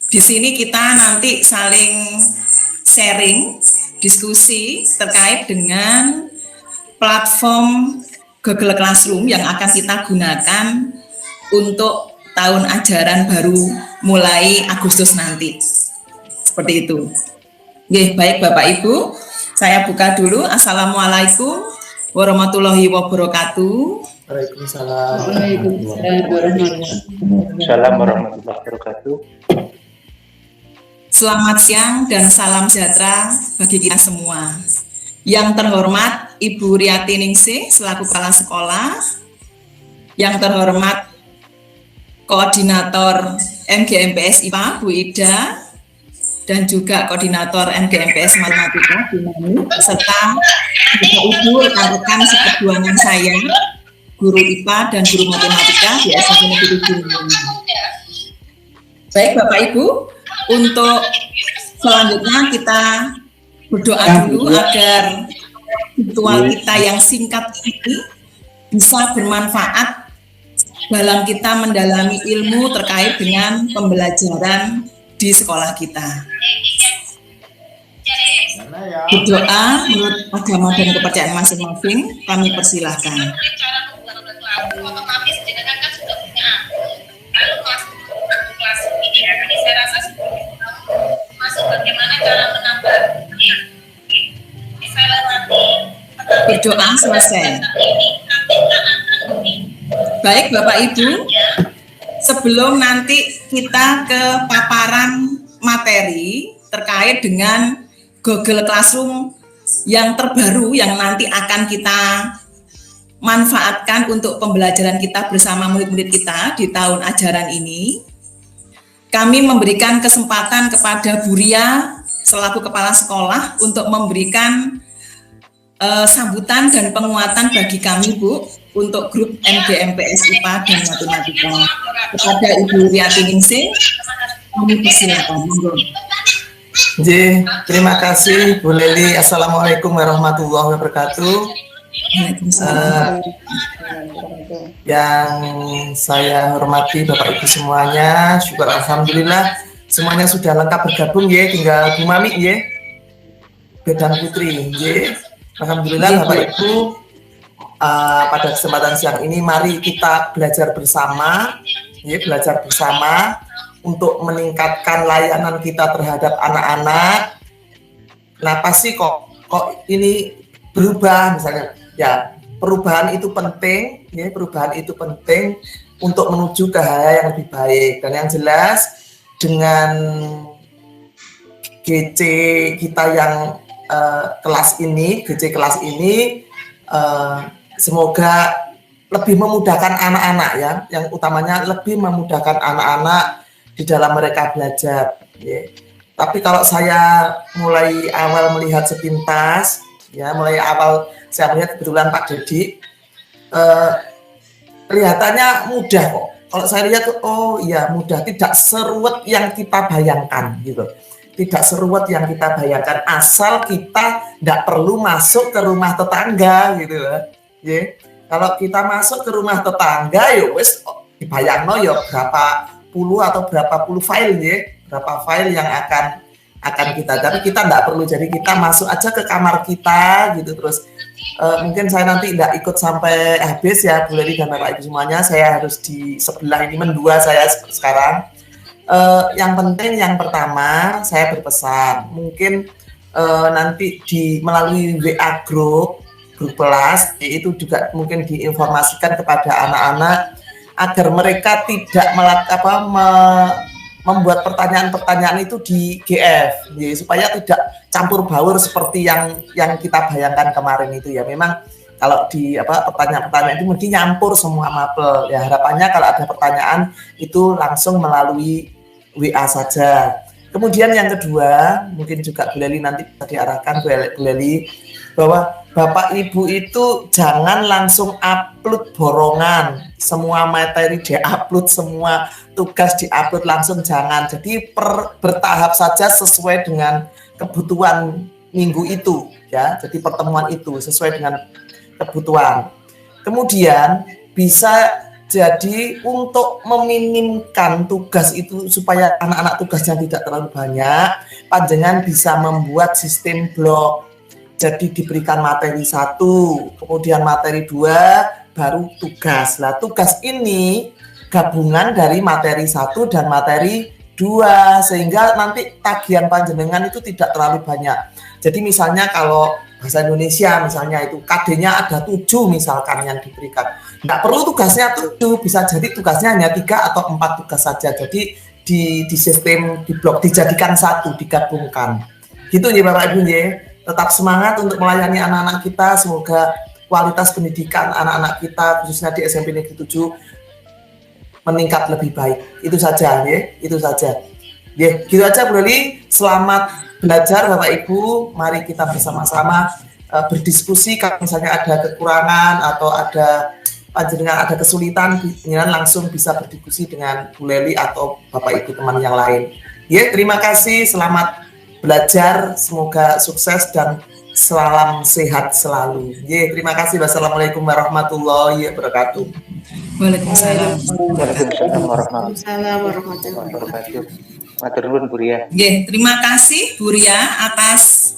Di sini kita nanti saling sharing, diskusi terkait dengan platform Google Classroom yang akan kita gunakan untuk tahun ajaran baru mulai Agustus nanti. Seperti itu. Oke, baik Bapak Ibu, saya buka dulu. Assalamualaikum warahmatullahi wabarakatuh. Waalaikumsalam. Waalaikumsalam warahmatullahi wabarakatuh. Selamat siang dan salam sejahtera bagi kita semua. Yang terhormat Ibu Riati Ningsih selaku Kepala Sekolah, yang terhormat Koordinator MGMPS IPA Bu Ida, dan juga Koordinator MGMPS Matematika Bu Nani, serta Ibu rekan-rekan seperjuangan saya, guru IPA dan guru matematika di SMP Negeri Gunung. Baik Bapak Ibu, untuk selanjutnya kita berdoa dulu agar ritual kita yang singkat ini bisa bermanfaat dalam kita mendalami ilmu terkait dengan pembelajaran di sekolah kita. Berdoa menurut agama dan kepercayaan masing-masing, kami persilahkan. Otomatis jenengan kan sudah punya. Lalu masuk kelas ini ya, tadi saya rasa sudah masuk bagaimana cara menambah. Saya nanti berdoa selesai. Baik Bapak Ibu, sebelum nanti kita ke paparan materi terkait dengan Google Classroom yang terbaru yang nanti akan kita manfaatkan untuk pembelajaran kita bersama murid-murid kita di tahun ajaran ini, kami memberikan kesempatan kepada Bu Ria selaku Kepala Sekolah untuk memberikan sambutan dan penguatan bagi kami Bu untuk grup MGMPS IPA dan Matematika. Kepada Ibu Riati Ningsih, kami persilakan. Terima kasih Bu Leli. Assalamualaikum warahmatullahi wabarakatuh. Yang saya hormati Bapak Ibu semuanya, syukur alhamdulillah semuanya sudah lengkap bergabung ya, tinggal Bu Mami ya, Bedan Putri ya. Alhamdulillah Bapak Ibu, pada kesempatan siang ini mari kita belajar bersama ya, belajar bersama untuk meningkatkan layanan kita terhadap anak-anak. Nah pasti kok ini berubah misalnya. Ya, perubahan itu penting, ya, perubahan itu penting untuk menuju ke hal yang lebih baik. Dan yang jelas dengan GC kita yang kelas ini, GC kelas ini semoga lebih memudahkan anak-anak ya, yang utamanya lebih memudahkan anak-anak di dalam mereka belajar. Ya. Tapi kalau saya mulai awal melihat sepintas, ya, mulai awal saya melihat kebetulan Pak Dedi kelihatannya mudah kok. Kalau saya lihat oh iya mudah, tidak seruwet yang kita bayangkan gitu. Tidak seruwet yang kita bayangkan asal kita tidak perlu masuk ke rumah tetangga gitu loh. Ya. Kalau kita masuk ke rumah tetangga ya wis dibayangno ya berapa puluh atau berapa puluh file ya, berapa file yang akan kita, tapi kita tidak perlu, jadi kita masuk aja ke kamar kita gitu. Terus mungkin saya nanti tidak ikut sampai habis ya Bu Leli dan Bapak Ibu semuanya, saya harus di sebelah ini mendua saya sekarang. Yang penting yang pertama saya berpesan mungkin nanti melalui WA grup kelas itu juga mungkin diinformasikan kepada anak-anak agar mereka tidak membuat pertanyaan-pertanyaan itu di GF, ya, supaya tidak campur baur seperti yang kita bayangkan kemarin itu ya. Memang kalau di pertanyaan-pertanyaan itu mungkin nyampur semua mapel. Ya harapannya kalau ada pertanyaan itu langsung melalui WA saja. Kemudian yang kedua mungkin juga Bu Leli nanti bisa diarahkan Bu Leli bahwa Bapak Ibu itu jangan langsung upload borongan, semua materi diupload, semua tugas diupload langsung, jangan. Jadi bertahap saja sesuai dengan kebutuhan minggu itu ya. Jadi pertemuan itu sesuai dengan kebutuhan. Kemudian bisa Jadi untuk meminimkan tugas itu supaya anak-anak tugasnya tidak terlalu banyak, panjenengan bisa membuat sistem blok. Jadi diberikan materi 1, kemudian materi 2, baru tugas. Nah, tugas ini gabungan dari materi 1 dan materi 2, sehingga nanti tagihan panjenengan itu tidak terlalu banyak. Jadi misalnya kalau bahasa Indonesia misalnya itu KD-nya ada 7 misalkan yang diberikan. Nggak perlu tugasnya 7, bisa jadi tugasnya hanya 3 atau 4 tugas saja. Jadi di sistem di blok dijadikan 1, digabungkan. Gitu ya Bapak Ibu ya. Tetap semangat untuk melayani anak-anak kita. Semoga kualitas pendidikan anak-anak kita khususnya di SMP Negeri 7 meningkat lebih baik. Itu saja ya, itu saja. Ya, gitu aja Bu Leli. Selamat belajar Bapak Ibu, mari kita bersama-sama berdiskusi. Kalau misalnya ada kekurangan atau ada panjenengan ada kesulitan, panjenengan langsung bisa berdiskusi dengan Bu Leli atau Bapak Ibu teman yang lain. Ya, terima kasih, selamat belajar, semoga sukses dan salam sehat selalu. Ya, terima kasih. Wassalamualaikum warahmatullahi wabarakatuh. Waalaikumsalam. Waalaikumsalam warahmatullahi wabarakatuh. Matur nuwun Bu Ria. Terima kasih Bu Ria atas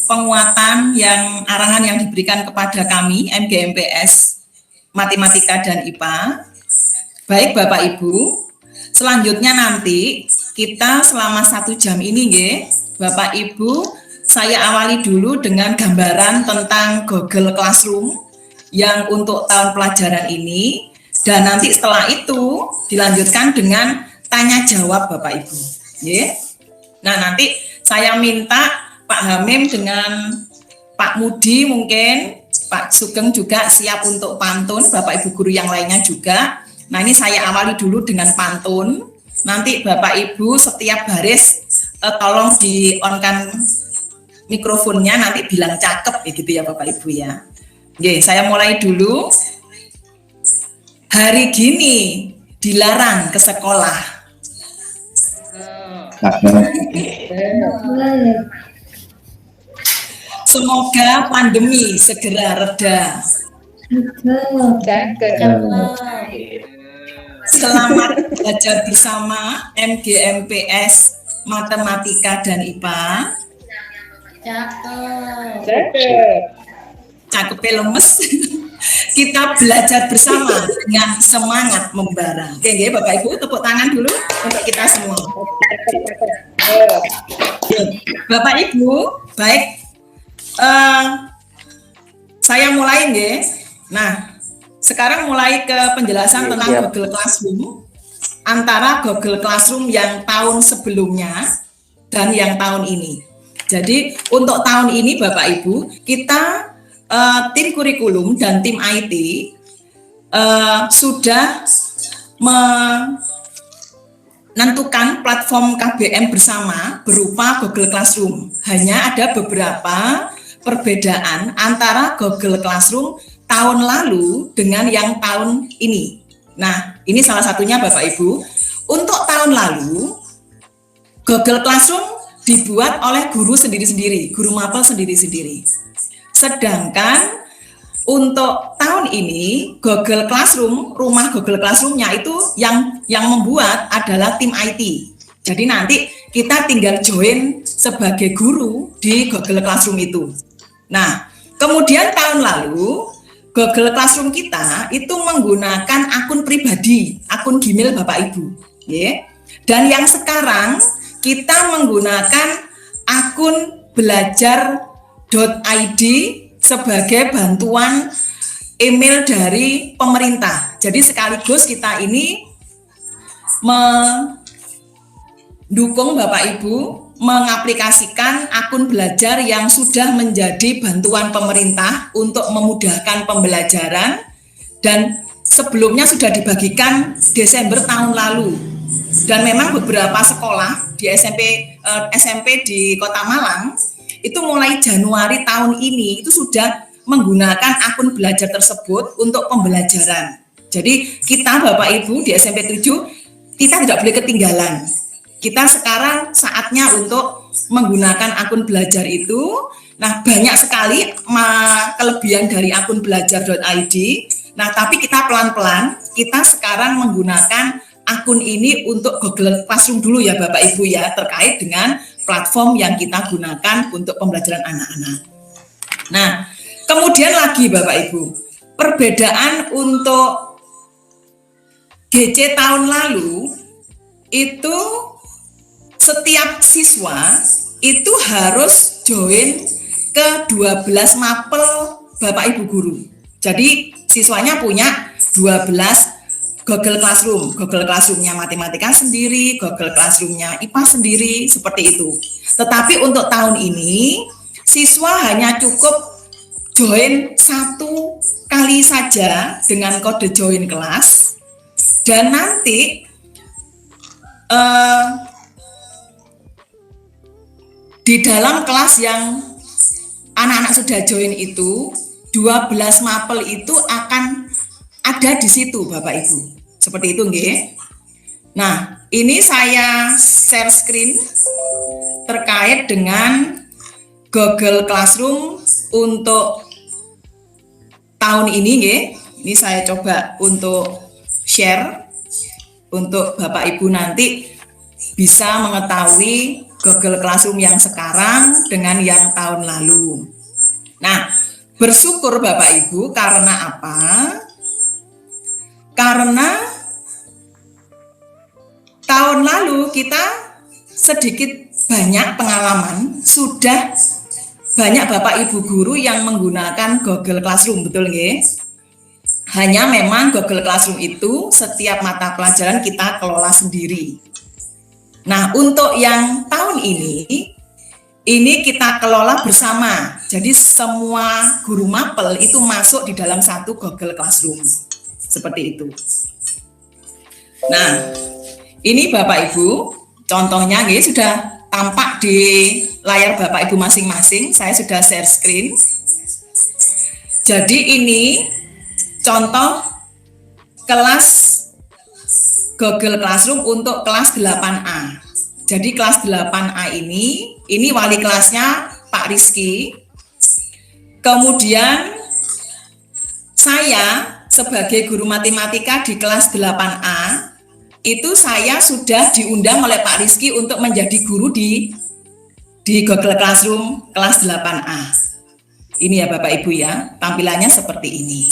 penguatan yang arahan yang diberikan kepada kami MGMPS Matematika dan IPA. Baik Bapak Ibu, selanjutnya nanti kita selama 1 jam ini Bapak Ibu, saya awali dulu dengan gambaran tentang Google Classroom yang untuk tahun pelajaran ini, dan nanti setelah itu dilanjutkan dengan tanya jawab Bapak Ibu. Nah, nanti saya minta Pak Hamim dengan Pak Mudi, mungkin Pak Sugeng juga siap untuk pantun, Bapak Ibu guru yang lainnya juga. Nah, ini saya awali dulu dengan pantun. Nanti Bapak Ibu setiap baris tolong di-on-kan mikrofonnya, nanti bilang cakep gitu ya Bapak Ibu ya. Saya mulai dulu. Hari gini dilarang ke sekolah. Semoga pandemi segera reda. Selamat belajar bersama MGMPS Matematika dan IPA. Cakep lemes. Kita belajar bersama dengan semangat membara. Oke, Bapak Ibu, tepuk tangan dulu untuk kita semua. Bapak Ibu, baik. Saya mulai, Nah, sekarang mulai ke penjelasan tentang Google Classroom. Antara Google Classroom yang tahun sebelumnya dan yang tahun ini. Jadi untuk tahun ini Bapak Ibu, kita tim kurikulum dan tim IT sudah menentukan platform KBM bersama berupa Google Classroom. Hanya ada beberapa perbedaan antara Google Classroom tahun lalu dengan yang tahun ini. Nah, ini salah satunya Bapak Ibu. Untuk tahun lalu, Google Classroom dibuat oleh guru sendiri-sendiri, guru mapel sendiri-sendiri. Sedangkan untuk tahun ini Google Classroom, rumah Google Classroom-nya itu yang membuat adalah tim IT. Jadi nanti kita tinggal join sebagai guru di Google Classroom itu. Nah, kemudian tahun lalu Google Classroom kita itu menggunakan akun pribadi, akun Gmail Bapak Ibu. Dan yang sekarang kita menggunakan akun belajar.id sebagai bantuan email dari pemerintah. Jadi sekaligus kita ini mendukung Bapak Ibu mengaplikasikan akun belajar yang sudah menjadi bantuan pemerintah untuk memudahkan pembelajaran, dan sebelumnya sudah dibagikan Desember tahun lalu. Dan memang beberapa sekolah di SMP di Kota Malang itu mulai Januari tahun ini itu sudah menggunakan akun belajar tersebut untuk pembelajaran. Jadi kita Bapak Ibu di SMP 7 kita tidak boleh ketinggalan. Kita sekarang saatnya untuk menggunakan akun belajar itu. Nah, banyak sekali kelebihan dari akun belajar.id. Nah, tapi kita pelan-pelan, kita sekarang menggunakan akun ini untuk Google Classroom dulu ya Bapak Ibu ya, terkait dengan platform yang kita gunakan untuk pembelajaran anak-anak. Nah, kemudian lagi Bapak Ibu, perbedaan untuk GC tahun lalu itu setiap siswa itu harus join ke 12 mapel Bapak Ibu guru. Jadi siswanya punya 12 Google Classroom-nya matematika sendiri, Google Classroom-nya IPA sendiri, seperti itu. Tetapi untuk tahun ini, siswa hanya cukup join 1 kali saja dengan kode join kelas, dan nanti di dalam kelas yang anak-anak sudah join itu, 12 mapel itu akan ada di situ Bapak Ibu. Seperti itu nggih. Nah, ini saya share screen terkait dengan Google Classroom untuk tahun ini nggih. Ini saya coba untuk share untuk Bapak Ibu nanti bisa mengetahui Google Classroom yang sekarang dengan yang tahun lalu. Nah, bersyukur Bapak Ibu karena apa? Karena tahun lalu kita sedikit banyak pengalaman, sudah banyak Bapak Ibu guru yang menggunakan Google Classroom, betul nggih? Hanya memang Google Classroom itu setiap mata pelajaran kita kelola sendiri. Nah, untuk yang tahun ini kita kelola bersama. Jadi semua guru mapel itu masuk di dalam satu Google Classroom. Seperti itu. Nah, ini Bapak Ibu, contohnya nggih sudah tampak di layar Bapak Ibu masing-masing. Saya sudah share screen. Jadi ini contoh kelas Google Classroom untuk kelas 8A. Jadi kelas 8A ini wali kelasnya Pak Rizky. Kemudian saya sebagai guru matematika di kelas 8A, itu saya sudah diundang oleh Pak Rizky untuk menjadi guru di Google Classroom kelas 8A. Ini ya Bapak Ibu ya, tampilannya seperti ini.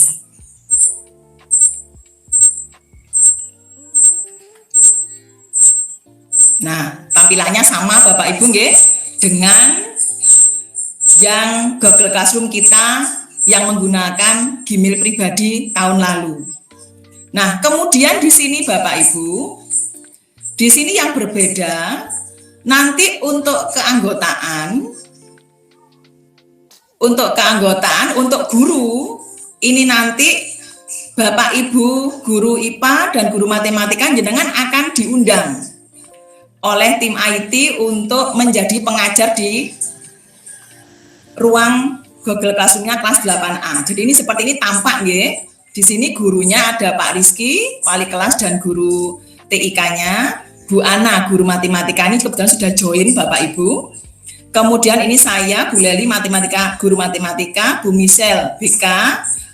Nah, tampilannya sama Bapak Ibu nggih dengan yang Google Classroom kita yang menggunakan Gmail pribadi tahun lalu. Nah, kemudian di sini Bapak Ibu, di sini yang berbeda nanti untuk keanggotaan untuk guru ini nanti Bapak Ibu guru IPA dan guru matematika jenengan akan diundang oleh tim IT untuk menjadi pengajar di ruang Google Classroom-nya kelas 8A. Jadi ini seperti ini tampak nggih. Di sini gurunya ada Pak Rizky, wali kelas dan guru TIK-nya, Bu Ana, guru matematika ini kebetulan sudah join Bapak Ibu. Kemudian ini saya, Bu Leli, guru matematika, Bu Michelle, BK,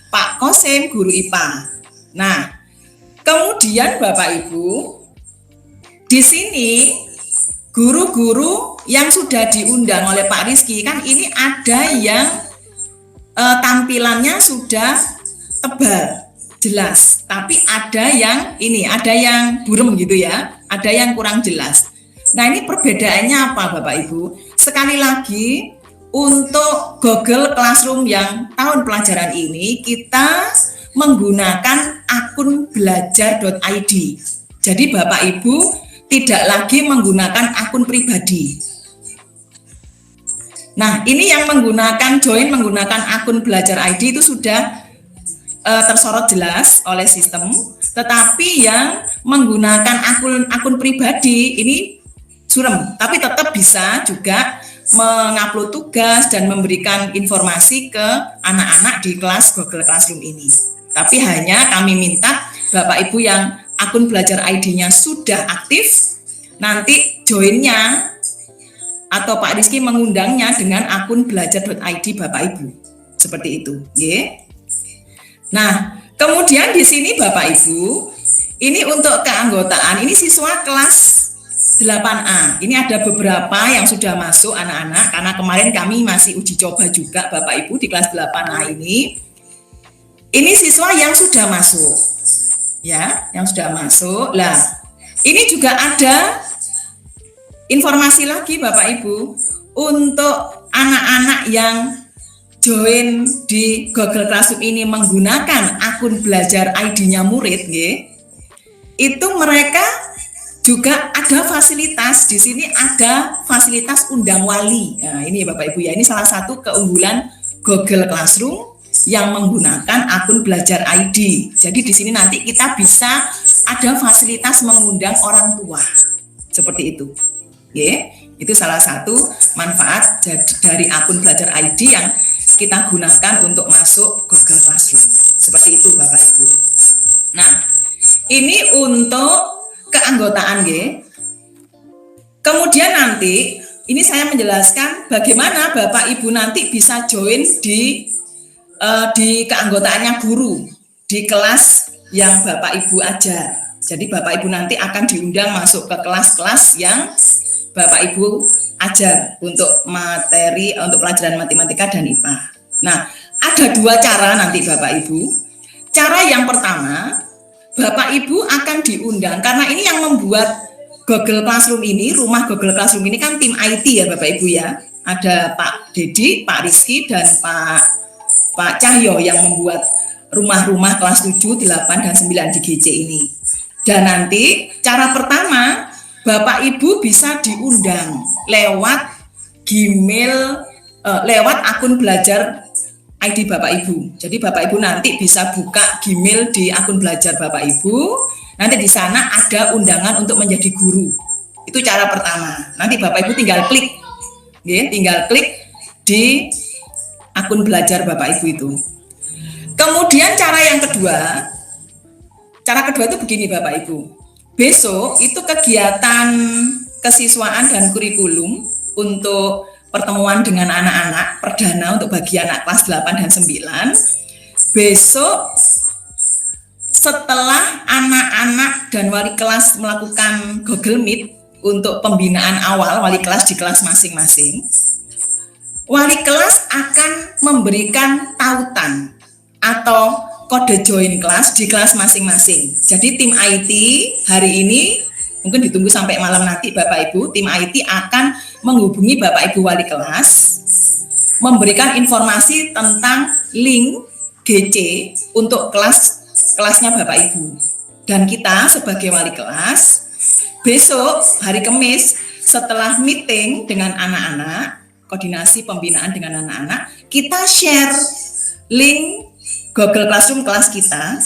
Pak Kosim, guru IPA. Nah, kemudian Bapak Ibu, di sini guru-guru yang sudah diundang oleh Pak Rizky, kan ini ada yang tampilannya sudah tebal, jelas. Tapi ada yang burem gitu ya, ada yang kurang jelas. Nah, ini perbedaannya apa Bapak Ibu? Sekali lagi, untuk Google Classroom yang tahun pelajaran ini, kita menggunakan akun belajar.id. Jadi Bapak Ibu tidak lagi menggunakan akun pribadi. Nah, ini yang menggunakan akun belajar ID itu sudah tersorot jelas oleh sistem, tetapi yang menggunakan akun pribadi ini suram, tapi tetap bisa juga mengupload tugas dan memberikan informasi ke anak-anak di kelas Google Classroom ini. Tapi hanya kami minta Bapak Ibu yang akun belajar ID-nya sudah aktif, nanti join-nya atau Pak Rizky mengundangnya dengan akun belajar.id Bapak Ibu. Seperti itu, ya. Nah, kemudian di sini Bapak Ibu, ini untuk keanggotaan, ini siswa kelas 8A. Ini ada beberapa yang sudah masuk anak-anak, karena kemarin kami masih uji coba juga Bapak Ibu di kelas 8A ini. Ini siswa yang sudah masuk. Ya, yang sudah masuk. Lah, ini juga ada informasi lagi Bapak Ibu untuk anak-anak yang join di Google Classroom ini menggunakan akun belajar ID-nya murid, itu mereka juga ada fasilitas. Di sini ada fasilitas undang wali. Nah, ini Bapak Ibu ya, ini salah satu keunggulan Google Classroom yang menggunakan akun belajar ID. Jadi di sini nanti kita bisa ada fasilitas mengundang orang tua. Seperti itu. Itu salah satu manfaat dari akun belajar ID yang kita gunakan untuk masuk Google Classroom. Seperti itu Bapak Ibu. Nah, ini untuk keanggotaan, Kemudian nanti ini saya menjelaskan bagaimana Bapak Ibu nanti bisa join di keanggotaannya guru di kelas yang Bapak Ibu ajar. Jadi Bapak Ibu nanti akan diundang masuk ke kelas-kelas yang Bapak Ibu ajar untuk materi, untuk pelajaran matematika dan IPA. Nah, ada dua cara nanti Bapak Ibu. Cara yang pertama, Bapak Ibu akan diundang, karena ini yang membuat Google Classroom ini, rumah Google Classroom ini kan tim IT ya Bapak Ibu ya. Ada Pak Dedi, Pak Rizky, dan Pak Cahyo yang membuat rumah-rumah kelas 7, 8, dan 9 di GC ini. Dan nanti cara pertama, Bapak Ibu bisa diundang lewat Gmail, lewat akun belajar ID Bapak Ibu. Jadi Bapak Ibu nanti bisa buka Gmail di akun belajar Bapak Ibu. Nanti di sana ada undangan untuk menjadi guru. Itu cara pertama. Nanti Bapak Ibu tinggal klik, tinggal klik di akun belajar Bapak Ibu itu. Kemudian cara kedua itu begini Bapak Ibu. Besok itu kegiatan kesiswaan dan kurikulum untuk pertemuan dengan anak-anak perdana untuk bagi anak kelas 8 dan 9. Besok setelah anak-anak dan wali kelas melakukan Google Meet untuk pembinaan awal wali kelas di kelas masing-masing, wali kelas akan memberikan tautan atau kode join kelas di kelas masing-masing. Jadi tim IT hari ini, mungkin ditunggu sampai malam nanti Bapak Ibu, tim IT akan menghubungi Bapak Ibu wali kelas, memberikan informasi tentang link GC untuk kelasnya Bapak Ibu. Dan kita sebagai wali kelas, besok hari Kamis setelah meeting dengan anak-anak, koordinasi pembinaan dengan anak-anak, kita share link Google Classroom kelas kita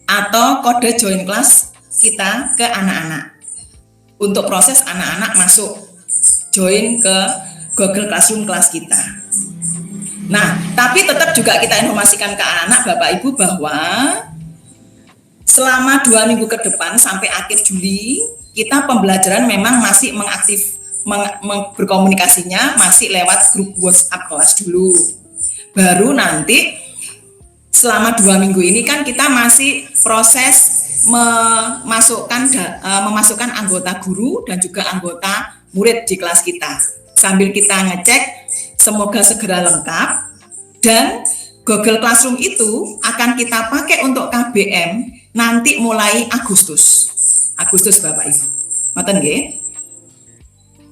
atau kode join kelas kita ke anak-anak untuk proses anak-anak masuk join ke Google Classroom kelas kita. Nah, tapi tetap juga kita informasikan ke anak-anak Bapak Ibu bahwa selama 2 minggu ke depan sampai akhir Juli kita pembelajaran memang masih berkomunikasinya masih lewat grup WhatsApp kelas dulu. Baru nanti selama 2 minggu ini kan kita masih proses memasukkan anggota guru dan juga anggota murid di kelas kita. Sambil kita ngecek semoga segera lengkap, dan Google Classroom itu akan kita pakai untuk KBM nanti mulai Agustus Bapak Ibu. Ngoten nggih?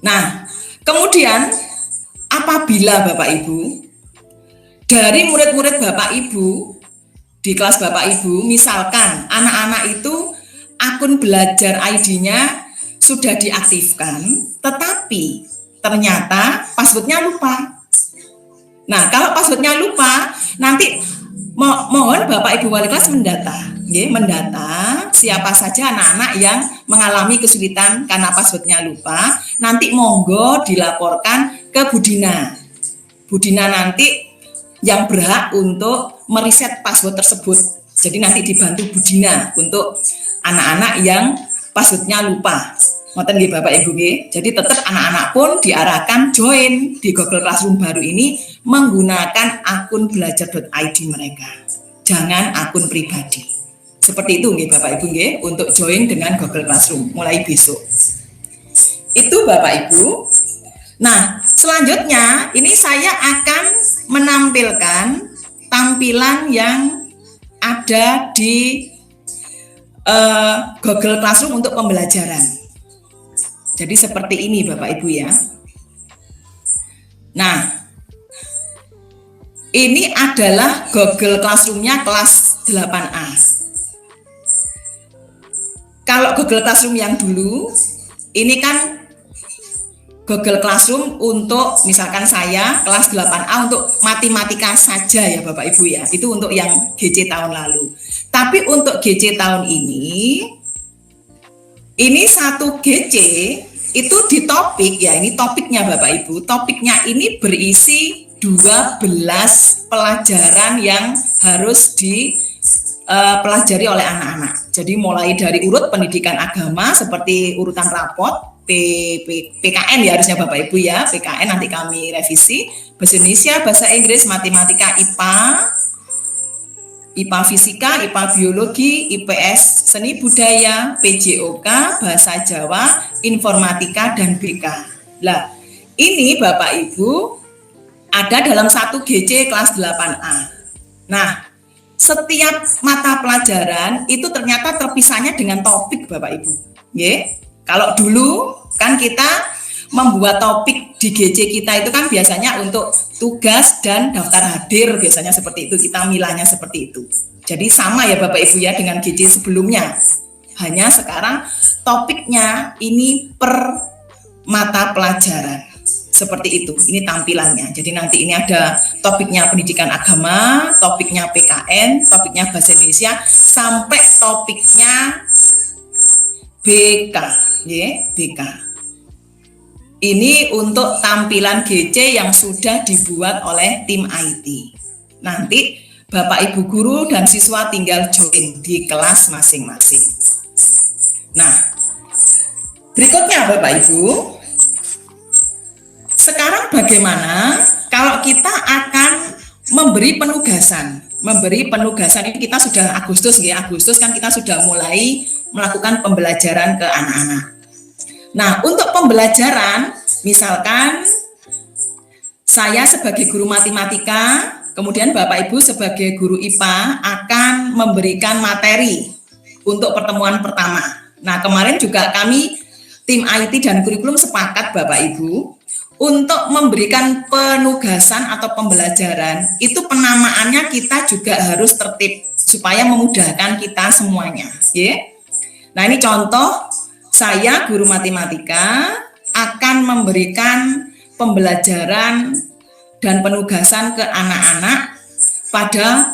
Nah, kemudian apabila Bapak Ibu dari murid-murid Bapak Ibu di kelas Bapak Ibu, misalkan anak-anak itu akun belajar ID-nya sudah diaktifkan, tetapi ternyata passwordnya lupa. Nah, kalau passwordnya lupa, nanti mohon Bapak Ibu wali kelas mendata siapa saja anak-anak yang mengalami kesulitan karena passwordnya lupa. Nanti monggo dilaporkan ke Budina. Budina nanti yang berhak untuk meriset password tersebut. Jadi nanti dibantu Budina untuk anak-anak yang passwordnya lupa. Ngoten nggih Bapak Ibu nggih. Jadi tetap anak-anak pun diarahkan join di Google Classroom baru ini menggunakan akun belajar.id mereka. Jangan akun pribadi. Seperti itu nggih Bapak Ibu nggih untuk join dengan Google Classroom mulai besok. Itu Bapak Ibu. Nah, selanjutnya ini saya akan menampilkan tampilan yang ada di Google Classroom untuk pembelajaran. Jadi seperti ini Bapak Ibu ya. Nah, ini adalah Google Classroom-nya kelas 8A. Kalau Google Classroom yang dulu, ini kan Google Classroom untuk misalkan saya kelas 8A untuk matematika saja ya Bapak Ibu ya. Itu untuk yang GC tahun lalu. Tapi untuk GC tahun ini satu GC itu di topik ya, ini topiknya Bapak Ibu. Topiknya ini berisi 12 pelajaran yang harus dipelajari oleh anak-anak. Jadi mulai dari urut pendidikan agama seperti urutan rapot, PKN ya harusnya Bapak Ibu ya, PKN nanti kami revisi, bahasa Indonesia, bahasa Inggris, matematika, IPA fisika, IPA biologi, IPS seni budaya, PJOK, bahasa Jawa, informatika, dan BK. Lah, ini Bapak Ibu ada dalam satu GC kelas 8A. Nah, setiap mata pelajaran itu ternyata terpisahnya dengan topik Bapak Ibu. Nggih. Kalau dulu kan kita membuat topik di GC kita itu kan biasanya untuk tugas dan daftar hadir, biasanya seperti itu, kita milahnya seperti itu. Jadi sama ya Bapak Ibu ya dengan GC sebelumnya. Hanya sekarang topiknya ini per mata pelajaran. Seperti itu, ini tampilannya. Jadi nanti ini ada topiknya pendidikan agama, topiknya PKN, topiknya bahasa Indonesia, sampai topiknya BK, ya, BK. Ini untuk tampilan GC yang sudah dibuat oleh tim IT. Nanti Bapak Ibu guru dan siswa tinggal join di kelas masing-masing. Nah, berikutnya Bapak Ibu, sekarang bagaimana kalau kita akan memberi penugasan? Memberi penugasan ini kita sudah Agustus kan kita sudah mulai melakukan pembelajaran ke anak-anak. Nah, untuk pembelajaran, misalkan saya sebagai guru matematika, kemudian Bapak Ibu sebagai guru IPA akan memberikan materi untuk pertemuan pertama. Nah, kemarin juga kami tim IT dan kurikulum sepakat Bapak Ibu untuk memberikan penugasan atau pembelajaran, itu penamaannya kita juga harus tertib supaya memudahkan kita semuanya, ya. Nah, ini contoh saya guru matematika akan memberikan pembelajaran dan penugasan ke anak-anak pada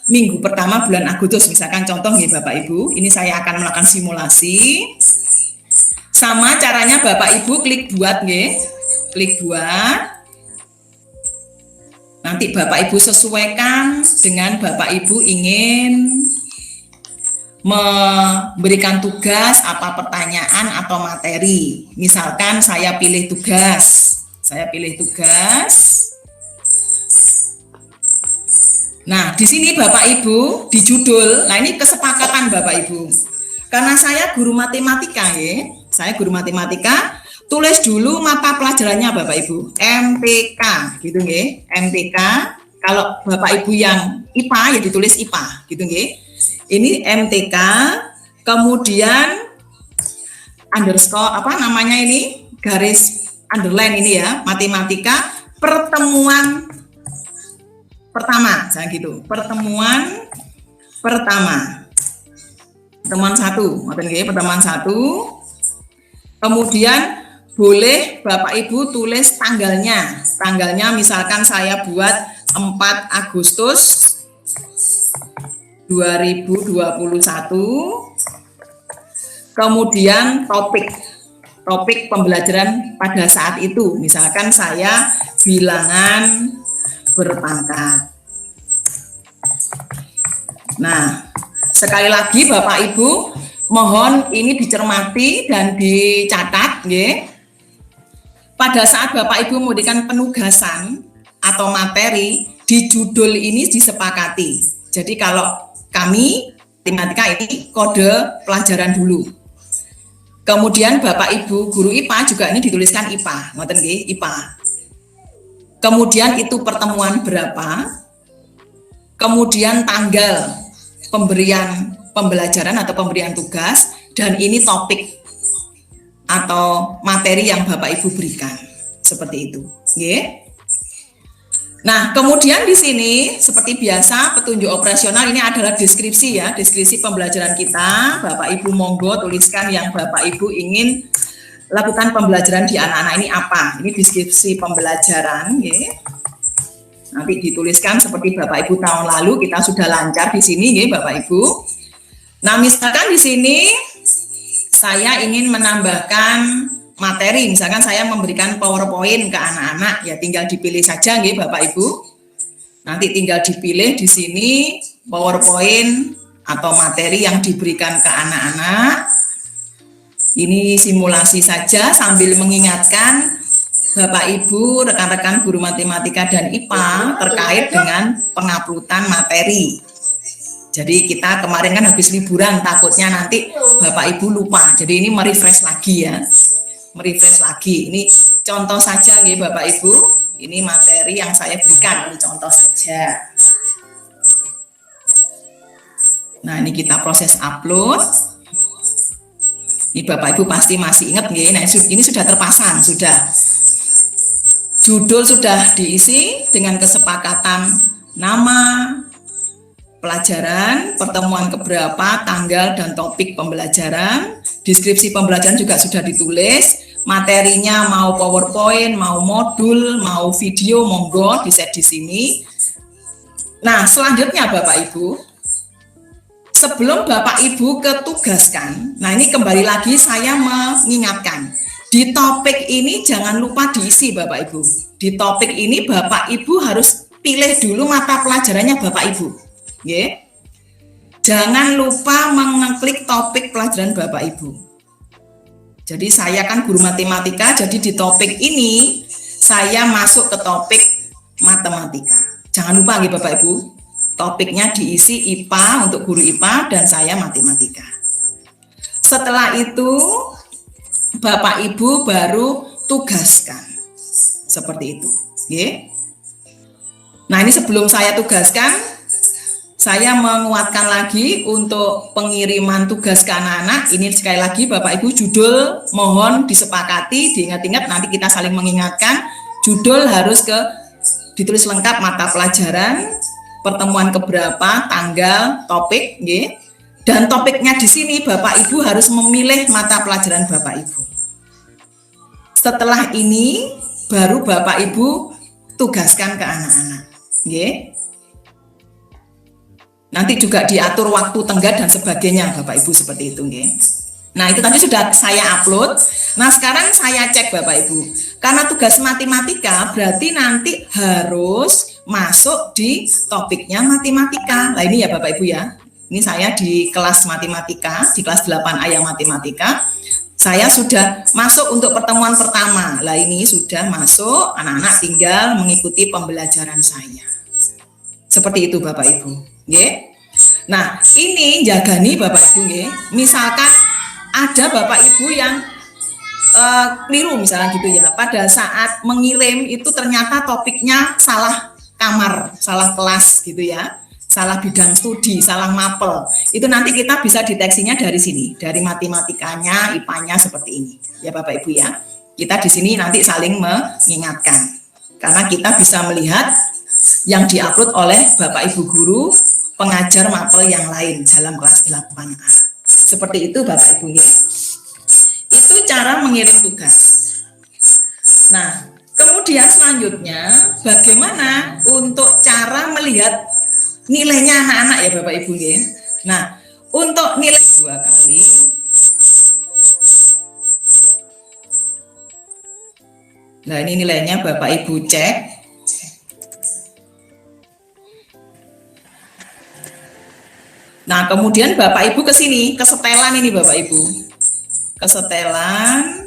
minggu pertama bulan Agustus, misalkan contoh nih Bapak Ibu, ini saya akan melakukan simulasi. Sama caranya Bapak Ibu klik buat nggih. Klik buat. Nanti Bapak Ibu sesuaikan dengan Bapak Ibu ingin memberikan tugas, apa pertanyaan atau materi. Misalkan saya pilih tugas. Nah, di sini Bapak Ibu di judul. Nah, ini kesepakatan Bapak Ibu. Karena saya guru matematika ya. Saya guru matematika, tulis dulu mata pelajarannya Bapak Ibu. MTK gitu nggih. MTK. Kalau Bapak Ibu yang IPA ya ditulis IPA gitu nggih. Ini MTK, kemudian underscore apa namanya ini? Garis underline ini ya, matematika pertemuan pertama, saya gitu. Pertemuan pertama. Pertemuan 1, pertemuan 1. Kemudian boleh Bapak Ibu tulis tanggalnya. Tanggalnya misalkan saya buat 4 Agustus 2021. Kemudian topik pembelajaran pada saat itu. Misalkan saya bilangan berpangkat. Nah, sekali lagi Bapak Ibu mohon ini dicermati dan dicatat, nggih. Pada saat Bapak Ibu memberikan penugasan atau materi, di judul ini disepakati. Jadi kalau kami matematika ini kode pelajaran dulu. Kemudian Bapak Ibu guru IPA juga ini dituliskan IPA, ngoten nggih, IPA. Kemudian itu pertemuan berapa? Kemudian tanggal pemberian pembelajaran atau pemberian tugas, dan ini topik atau materi yang Bapak Ibu berikan. Seperti itu, nggih. Nah, kemudian di sini seperti biasa petunjuk operasional ini adalah deskripsi ya, deskripsi pembelajaran kita. Bapak Ibu monggo tuliskan yang Bapak Ibu ingin lakukan pembelajaran di anak-anak ini apa. Ini deskripsi pembelajaran ya. Nanti dituliskan seperti Bapak Ibu tahun lalu kita sudah lancar di sini ya Bapak Ibu. Nah, misalkan di sini saya ingin menambahkan materi, misalkan saya memberikan PowerPoint ke anak-anak, ya tinggal dipilih saja nggih Bapak Ibu. Nanti tinggal dipilih di sini PowerPoint atau materi yang diberikan ke anak-anak. Ini simulasi saja sambil mengingatkan Bapak Ibu, rekan-rekan guru matematika dan IPA terkait dengan penguploadan materi. Jadi kita kemarin kan habis liburan, takutnya nanti Bapak Ibu lupa. Jadi ini merefresh lagi ya. Merefresh lagi. Ini contoh saja nih Bapak Ibu. Ini materi yang saya berikan, ini contoh saja. Nah, ini kita proses upload. Ini Bapak Ibu pasti masih ingat nih. Nah, ini sudah terpasang, sudah. Judul sudah diisi dengan kesepakatan nama, pelajaran, pertemuan keberapa, tanggal dan topik pembelajaran. Deskripsi pembelajaran juga sudah ditulis. Materinya mau PowerPoint, mau modul, mau video, monggo di-set di sini. Nah, selanjutnya Bapak Ibu, sebelum Bapak Ibu ketugaskan, nah ini kembali lagi saya mengingatkan, di topik ini jangan lupa diisi Bapak Ibu. Di topik ini Bapak Ibu harus pilih dulu mata pelajarannya Bapak Ibu. Yeah. Jangan lupa mengeklik topik pelajaran Bapak Ibu. Jadi saya kan guru matematika, jadi di topik ini saya masuk ke topik matematika. Jangan lupa nih Bapak Ibu, topiknya diisi IPA untuk guru IPA dan saya matematika. Setelah itu Bapak Ibu baru tugaskan. Seperti itu. Yeah. Nah, ini sebelum saya tugaskan, saya menguatkan lagi untuk pengiriman tugas ke anak-anak. Ini sekali lagi Bapak Ibu, judul mohon disepakati, diingat-ingat, nanti kita saling mengingatkan. Judul harus ditulis lengkap mata pelajaran, pertemuan keberapa, tanggal, topik, nggih. Dan topiknya di sini Bapak Ibu harus memilih mata pelajaran Bapak Ibu. Setelah ini baru Bapak Ibu tugaskan ke anak-anak, nggih. Nanti juga diatur waktu tenggat dan sebagainya Bapak Ibu seperti itu nggih. Nah, itu tadi sudah saya upload. Nah, sekarang saya cek Bapak Ibu. Karena tugas matematika berarti nanti harus masuk di topiknya matematika. Nah, ini ya Bapak Ibu ya. Ini saya di kelas matematika, di kelas 8A yang matematika. Saya sudah masuk untuk pertemuan pertama. Lah ini sudah masuk, anak-anak tinggal mengikuti pembelajaran saya. Seperti itu Bapak Ibu. Nggih. Nah, ini jaga nih Bapak Ibu nggih. Misalkan ada Bapak Ibu yang keliru misalnya gitu ya. Pada saat mengirim itu ternyata topiknya salah kamar, salah kelas gitu ya. Salah bidang studi, salah mapel. Itu nanti kita bisa deteksinya dari sini, dari matematikanya, IPA-nya seperti ini. Ya Bapak Ibu ya. Kita di sini nanti saling mengingatkan. Karena kita bisa melihat yang diupload oleh Bapak Ibu guru pengajar mapel yang lain dalam kelas 8A. Seperti itu Bapak Ibu ya. Itu cara mengirim tugas. Nah, kemudian selanjutnya bagaimana untuk cara melihat nilainya anak-anak ya Bapak Ibu ya. Nah, untuk nilai 2 kali. Nah, ini nilainya Bapak Ibu cek. Nah, Nah, kemudian Bapak Ibu ke sini, ke setelan ini Bapak Ibu. Ke setelan.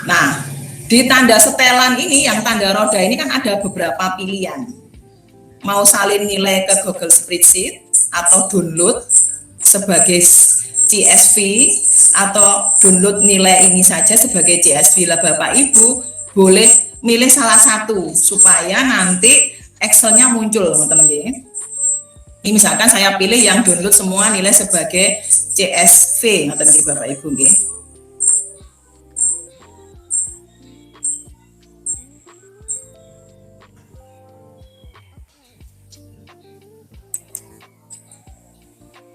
Nah, di tanda setelan ini, yang tanda roda ini kan ada beberapa pilihan. Mau salin nilai ke Google Spreadsheet atau download sebagai CSV atau download nilai ini saja sebagai CSV lah Bapak Ibu boleh milih salah satu supaya nanti Excel-nya muncul teman-teman. Ini misalkan saya pilih yang download semua nilai sebagai CSV teman-teman Bapak Ibu nggih.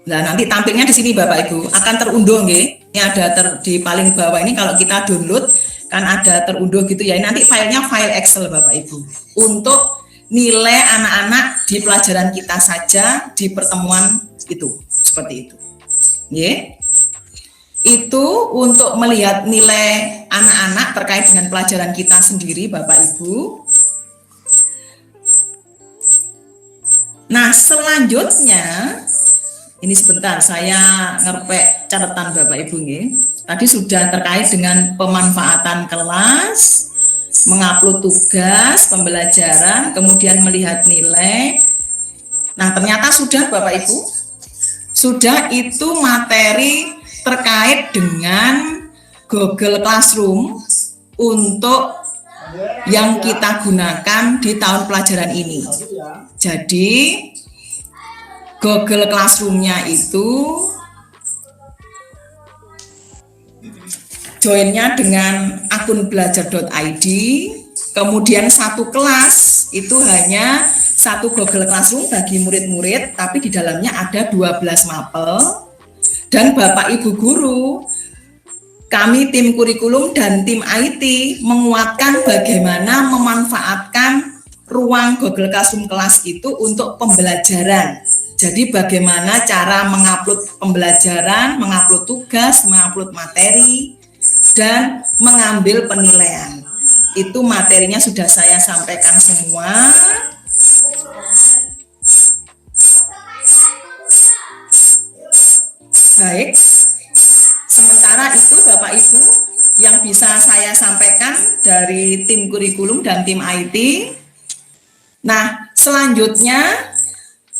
Nah, nanti tampilnya di sini Bapak Ibu akan terunduh nggih. Ini ada di paling bawah ini kalau kita download kan ada terunduh gitu ya. Nanti filenya file Excel Bapak Ibu. Untuk nilai anak-anak di pelajaran kita saja di pertemuan itu. Seperti itu. Nggih. Itu untuk melihat nilai anak-anak terkait dengan pelajaran kita sendiri Bapak Ibu. Nah, selanjutnya ini sebentar saya ngerpek catatan Bapak Ibu nggih. Tadi sudah terkait dengan pemanfaatan kelas, mengupload tugas, pembelajaran, kemudian melihat nilai. Nah, ternyata sudah Bapak Ibu. Sudah itu materi terkait dengan Google Classroom untuk yang kita gunakan di tahun pelajaran ini. Jadi Google Classroom-nya itu join-nya dengan akun belajar.id, kemudian satu kelas itu hanya satu Google Classroom bagi murid-murid, tapi di dalamnya ada 12 mapel, dan Bapak Ibu Guru, kami tim kurikulum dan tim IT menguatkan bagaimana memanfaatkan ruang Google Classroom kelas itu untuk pembelajaran. Jadi bagaimana cara mengupload pembelajaran, mengupload tugas, mengupload materi, dan mengambil penilaian. Itu materinya sudah saya sampaikan semua. Baik, sementara itu Bapak Ibu yang bisa saya sampaikan dari tim kurikulum dan tim IT. Nah, selanjutnya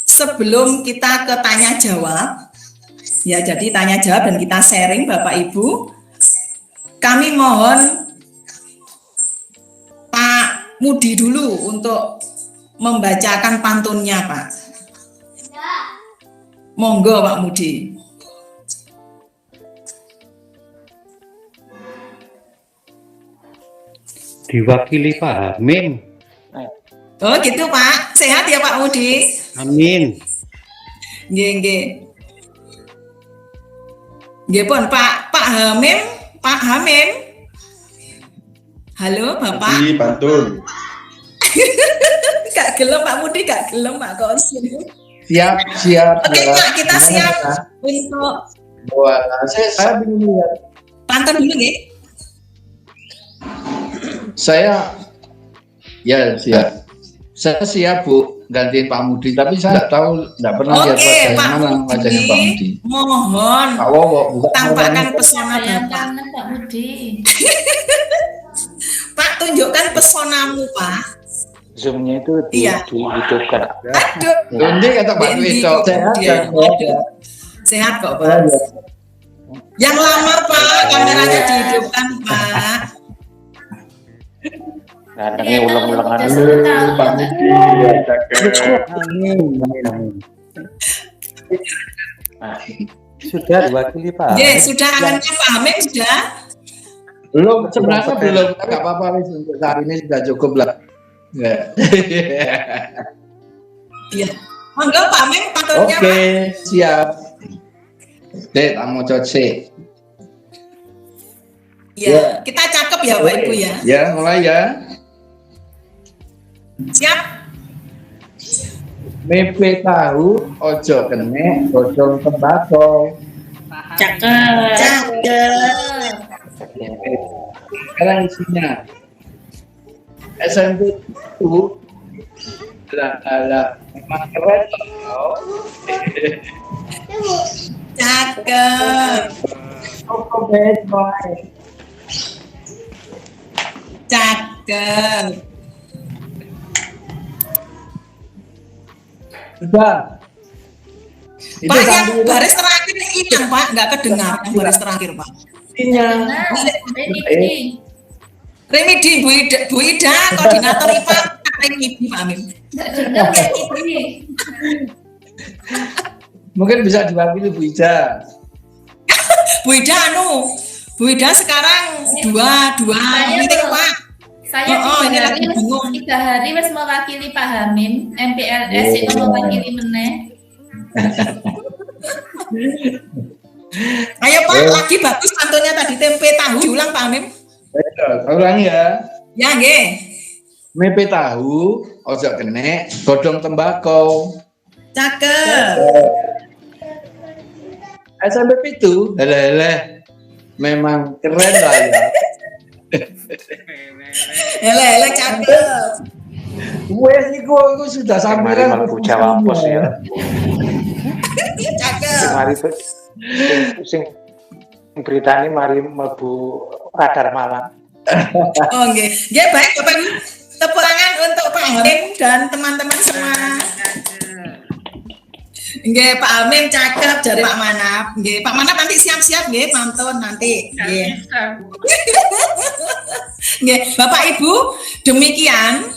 sebelum kita ke tanya jawab, ya jadi tanya jawab dan kita sharing Bapak Ibu, kami mohon Pak Mudi dulu untuk membacakan pantunnya Pak. Monggo Pak Mudi. Diwakili Pak Amin. Oh gitu Pak, sehat ya Pak Mudi? Amin. Nggih nggih. Nggih pun Pak Hamim, Pak Hamim. Halo Bapak. Di pantun. Gak gelem Pak Mudi, gak gelem Pak Konsul. Siap. Oke Pak, kita siap untuk Saya bingung lihat. pantun dulu nggih. Saya siap. Saya siap Bu gantiin Pak Mudi, tapi saya nggak tahu, nggak pernah lihat wajahnya Pak mana wajahnya Pak Mudi. Mudi, mohon Pak Wowo, bukan tampakkan orangnya. pesona Bapak. Kangen Pak Mudi. Pak tunjukkan pesonamu Pak. Zoom-nya itu Iya. dihidupkan. Aduh. Ini kata Pak Wito. Sehat kok Pak. Yang lama Pak, kameranya dihidupkan Pak. Kadangnya ulang-ulangan. Pak Mudi, Amin. Nah, Sudah diwakili Pak. Ya, sudah angannya Pak Hamim sudah. Belum, sebenarnya belum. Nggak apa-apa, wis, untuk saat ini sudah cukup lah. Ya. Iya. Monggo Pak Hamim pantunnya Oke, Pak. siap. Dek, tak mau cocok. Iya, kita cakep ya Pak Ibu ya. Ya, mulai ya. Siap. Mepe tahu, ojo kene, godhong tembakau. Cakep. Cakep. Sekarang isinya SMP itu Lah, memang keren loh. Cakep. Cakep. Sudah. Itu Pak, yang sambil baris terakhir hilang, Pak. Nggak kedengar yang baris terakhir, Pak. intinya. Ini Remedi, Bu Ida, koordinator IPA, Remedi, Pak Amin. Mungkin bisa diwakili Bu Ida. Bu Ida, Bu Ida sekarang dua meeting, Pak. Saya ini lagi bingung. 3 hari wis mewakili Pak Hamim, MPLS itu mewakili meneh. Ayo Pak, lagi bagus pantunnya tadi tempe tahu diulang Pak Amim. Ulang ya. Ya nggih. Mepe tahu, ojo kene, godhong tembakau. Cakep. SMP itu, hele, memang keren lah ya. Ele cakep. Wes iku sudah sampai Mari mlebu Jawa Pos ya. Cakep. Mari sing beritani mari mlebu Radar Malang. Oh nggih. Nggih baik Bapak Ibu. Tepuk tangan untuk Pak Hamim dan teman-teman semua. Nggih Pak Hamim cakep dari Pak Manap. Nggih Pak Manap nanti siap-siap nggih pantun nanti. Nggih. Nggih Bapak Ibu, demikian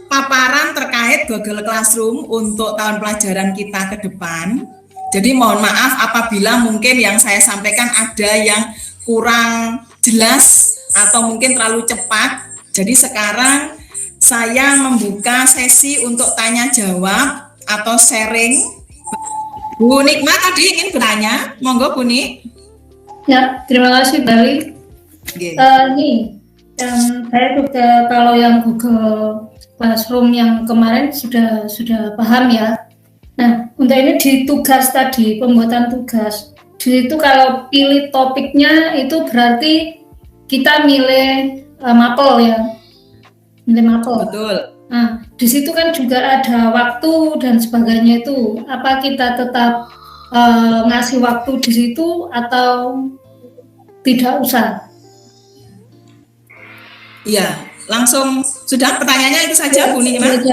paparan terkait Google Classroom untuk tahun pelajaran kita ke depan. Jadi mohon maaf apabila mungkin yang saya sampaikan ada yang kurang jelas atau mungkin terlalu cepat. Jadi sekarang saya membuka sesi untuk tanya jawab atau sharing. Bu Nikma tadi ingin bertanya, monggo Bu Nik. Ya, terima kasih Bali. Okay. Nih, saya juga kalau yang Google Classroom yang kemarin sudah paham ya. Nah, untuk ini di tugas tadi, pembuatan tugas. Di situ kalau pilih topiknya itu berarti kita milih mapel ya. Milih mapel. Betul. Nah, di situ kan juga ada waktu dan sebagainya itu. Apa kita tetap ngasih waktu di situ atau tidak usah? Iya, langsung sudah pertanyaannya itu saja Bu Nikma.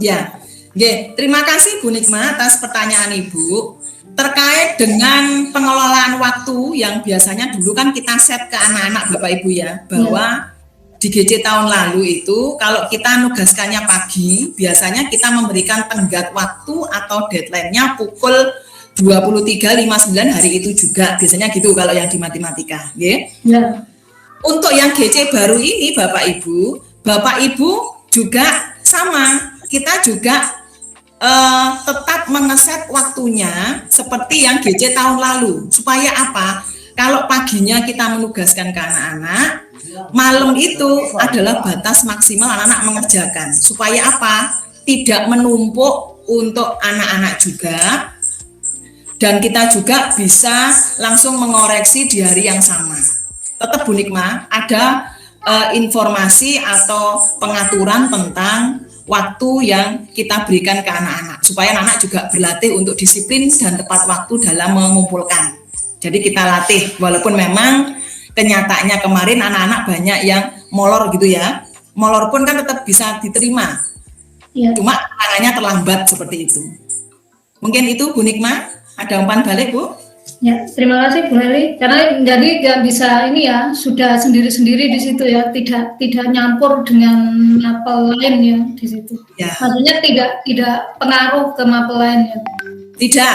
Ya, oke. Terima kasih Bu Nikma atas pertanyaan Ibu terkait dengan pengelolaan waktu yang biasanya dulu kan kita set ke anak-anak Bapak Ibu ya bahwa di GC tahun lalu itu kalau kita nugaskannya pagi biasanya kita memberikan tenggat waktu atau deadline-nya pukul 23.59 hari itu juga biasanya gitu kalau yang di matematika, ya. Untuk yang GC baru ini Bapak Ibu juga sama, kita juga tetap mengeset waktunya seperti yang GC tahun lalu. Supaya apa? Kalau paginya kita menugaskan ke anak-anak, malam itu adalah batas maksimal anak-anak mengerjakan. Supaya apa? Tidak menumpuk untuk anak-anak juga, dan kita juga bisa langsung mengoreksi di hari yang sama. Tetap Bu Nikma, ada informasi atau pengaturan tentang waktu yang kita berikan ke anak-anak supaya anak-anak juga berlatih untuk disiplin dan tepat waktu dalam mengumpulkan. Jadi kita latih walaupun memang kenyataannya kemarin anak-anak banyak yang molor gitu ya. Molor pun kan tetap bisa diterima. Ya. Cuma tangannya terlambat seperti itu. Mungkin itu Bu Nikma, ada umpan balik Bu? Ya, terima kasih Bu Heli. Karena jadi nggak bisa ini ya, sudah sendiri-sendiri di situ ya, tidak nyampur dengan mapel lain ya di situ. Ya. Maksudnya tidak pengaruh ke mapel lain ya.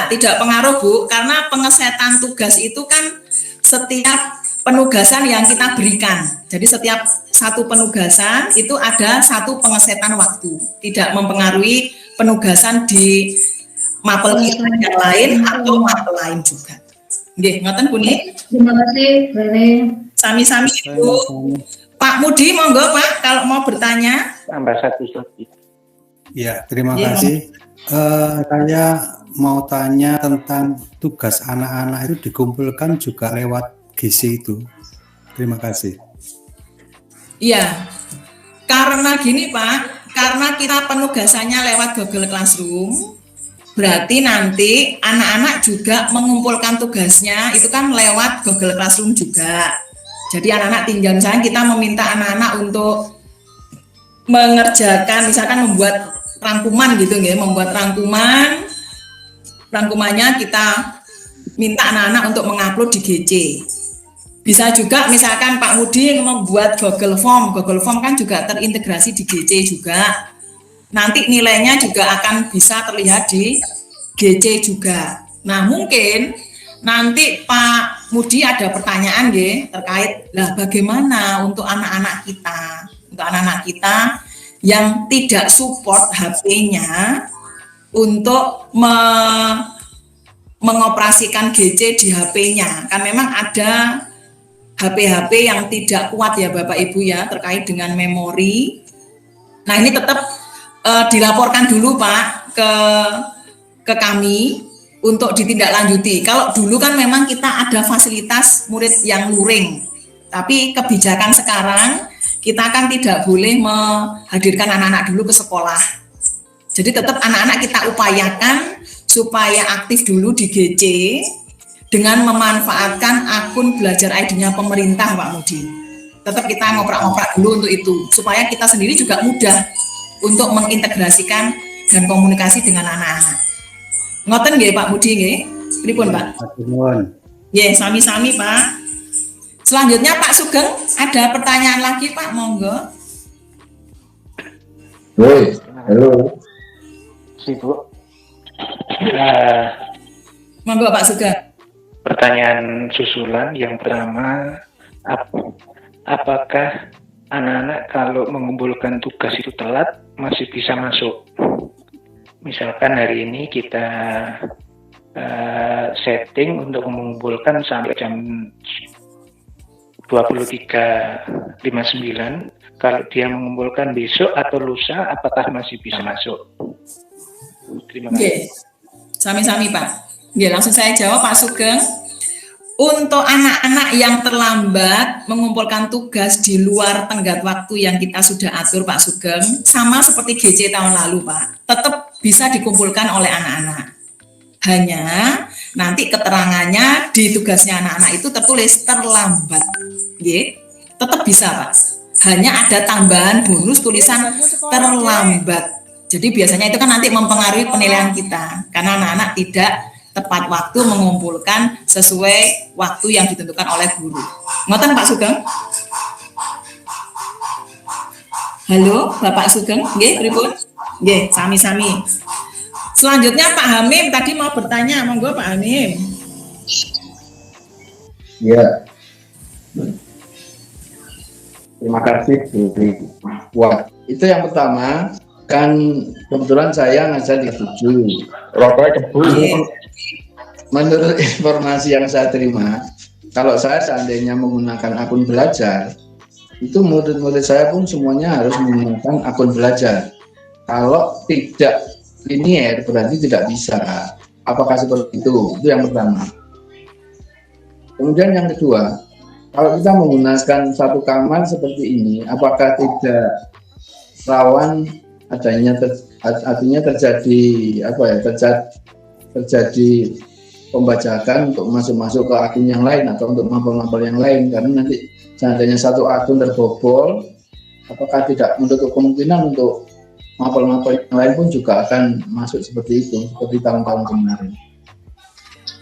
Tidak pengaruh Bu, karena pengesetan tugas itu kan setiap penugasan yang kita berikan. Jadi setiap satu penugasan itu ada satu pengesetan waktu, tidak mempengaruhi penugasan di mapel kita yang lain atau mapel lain juga. Nggih, ngoten Bu Nik. Terima kasih, Beli. Sami-sami Bu. Pak Mudi, monggo Pak, kalau mau bertanya. Tambah satu lagi. Ya, terima kasih. Saya mau tanya tentang tugas anak-anak itu dikumpulkan juga lewat GC itu. Terima kasih. Iya. Karena gini Pak, karena kita penugasannya lewat Google Classroom, berarti nanti anak-anak juga mengumpulkan tugasnya itu kan lewat Google Classroom juga. Jadi anak-anak tinggal misalnya kita meminta anak-anak untuk mengerjakan misalkan membuat rangkuman gitu ya, membuat rangkumannya kita minta anak-anak untuk mengupload di GC. Bisa juga misalkan Pak Mudi membuat Google Form kan juga terintegrasi di GC juga. Nanti nilainya juga akan bisa terlihat di GC juga. Nah mungkin nanti Pak Mudi ada pertanyaan ya terkait lah bagaimana untuk anak-anak kita yang tidak support HP-nya untuk mengoperasikan GC di HP-nya. Kan memang ada HP-HP yang tidak kuat ya Bapak Ibu ya terkait dengan memori. Nah ini tetap dilaporkan dulu Pak ke kami untuk ditindaklanjuti. Kalau dulu kan memang kita ada fasilitas murid yang luring, tapi kebijakan sekarang kita kan tidak boleh menghadirkan anak-anak dulu ke sekolah. Jadi tetap anak-anak kita upayakan supaya aktif dulu di GC dengan memanfaatkan akun belajar ID-nya pemerintah Pak Mudi. Tetap kita ngoprak-ngoprak dulu untuk itu, supaya kita sendiri juga mudah untuk mengintegrasikan dan komunikasi dengan anak-anak. Ngoten nggih Pak Mudi nggih? Pripun Pak? Nggih, sami-sami Pak. Selanjutnya Pak Sugeng, ada pertanyaan lagi Pak, monggo. Woi, halo. Sibuk. Monggo Pak Sugeng. Pertanyaan susulan yang pertama, apakah anak-anak kalau mengumpulkan tugas itu telat masih bisa masuk? Misalkan hari ini kita setting untuk mengumpulkan sampai jam 23.59. Kalau dia mengumpulkan besok atau lusa, apakah masih bisa masuk? Terima kasih. Sami-sami Pak. Ya, langsung saya jawab Pak Sugeng. Untuk anak-anak yang terlambat mengumpulkan tugas di luar tenggat waktu yang kita sudah atur Pak Sugeng, sama seperti GC tahun lalu Pak, tetap bisa dikumpulkan oleh anak-anak. Hanya nanti keterangannya di tugasnya anak-anak itu tertulis terlambat. Tetap bisa Pak. Hanya ada tambahan bonus tulisan terlambat. Jadi biasanya itu kan nanti mempengaruhi penilaian kita, karena anak-anak tidak tepat waktu mengumpulkan sesuai waktu yang ditentukan oleh guru. Ngoten Pak Sugeng? Halo Bapak Sugeng, nggih pripun? Nggih, sami-sami. Selanjutnya Pak Hamim tadi mau bertanya, monggo Pak Hamim. Ya. Terima kasih. Wah, itu yang pertama. Kan kebetulan saya ngajar di 7. Rokoknya kebul. Menurut informasi yang saya terima, kalau saya seandainya menggunakan akun belajar, itu murid-murid saya pun semuanya harus menggunakan akun belajar. Kalau tidak linear berarti tidak bisa. Apakah seperti itu? Itu yang pertama. Kemudian yang kedua, kalau kita menggunakan satu kamar seperti ini, apakah tidak rawan artinya terjadi terjadi pembajakan untuk masuk ke akun yang lain atau untuk mapel-mapel yang lain, karena nanti seandainya satu akun terbobol, apakah tidak menutup kemungkinan untuk mapel-mapel yang lain pun juga akan masuk seperti itu, seperti tahun-tahun kemarin.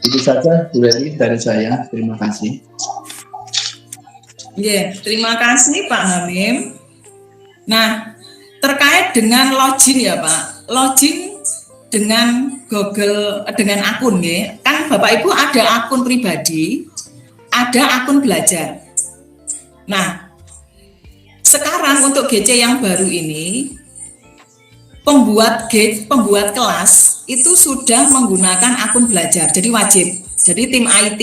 Itu saja Bu Leli dari saya, terima kasih. Terima kasih Pak Hamim. Nah, terkait dengan login ya Pak, login dengan Google, dengan akun ya, kan Bapak Ibu ada akun pribadi, ada akun belajar. Nah, sekarang untuk GC yang baru ini, pembuat kelas itu sudah menggunakan akun belajar, jadi wajib. Jadi tim IT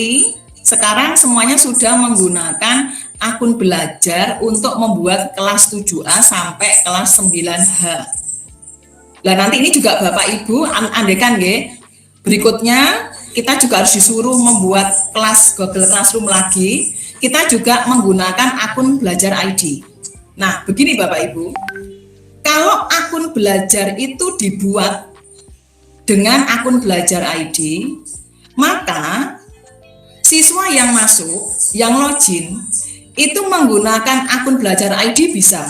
sekarang semuanya sudah menggunakan akun belajar untuk membuat kelas 7A sampai kelas 9H. Nah nanti ini juga Bapak Ibu andekan berikutnya kita juga harus disuruh membuat kelas Google Classroom lagi, kita juga menggunakan akun belajar ID. Nah, begini Bapak Ibu, kalau akun belajar itu dibuat dengan akun belajar ID, maka siswa yang masuk, yang login, itu menggunakan akun belajar ID bisa,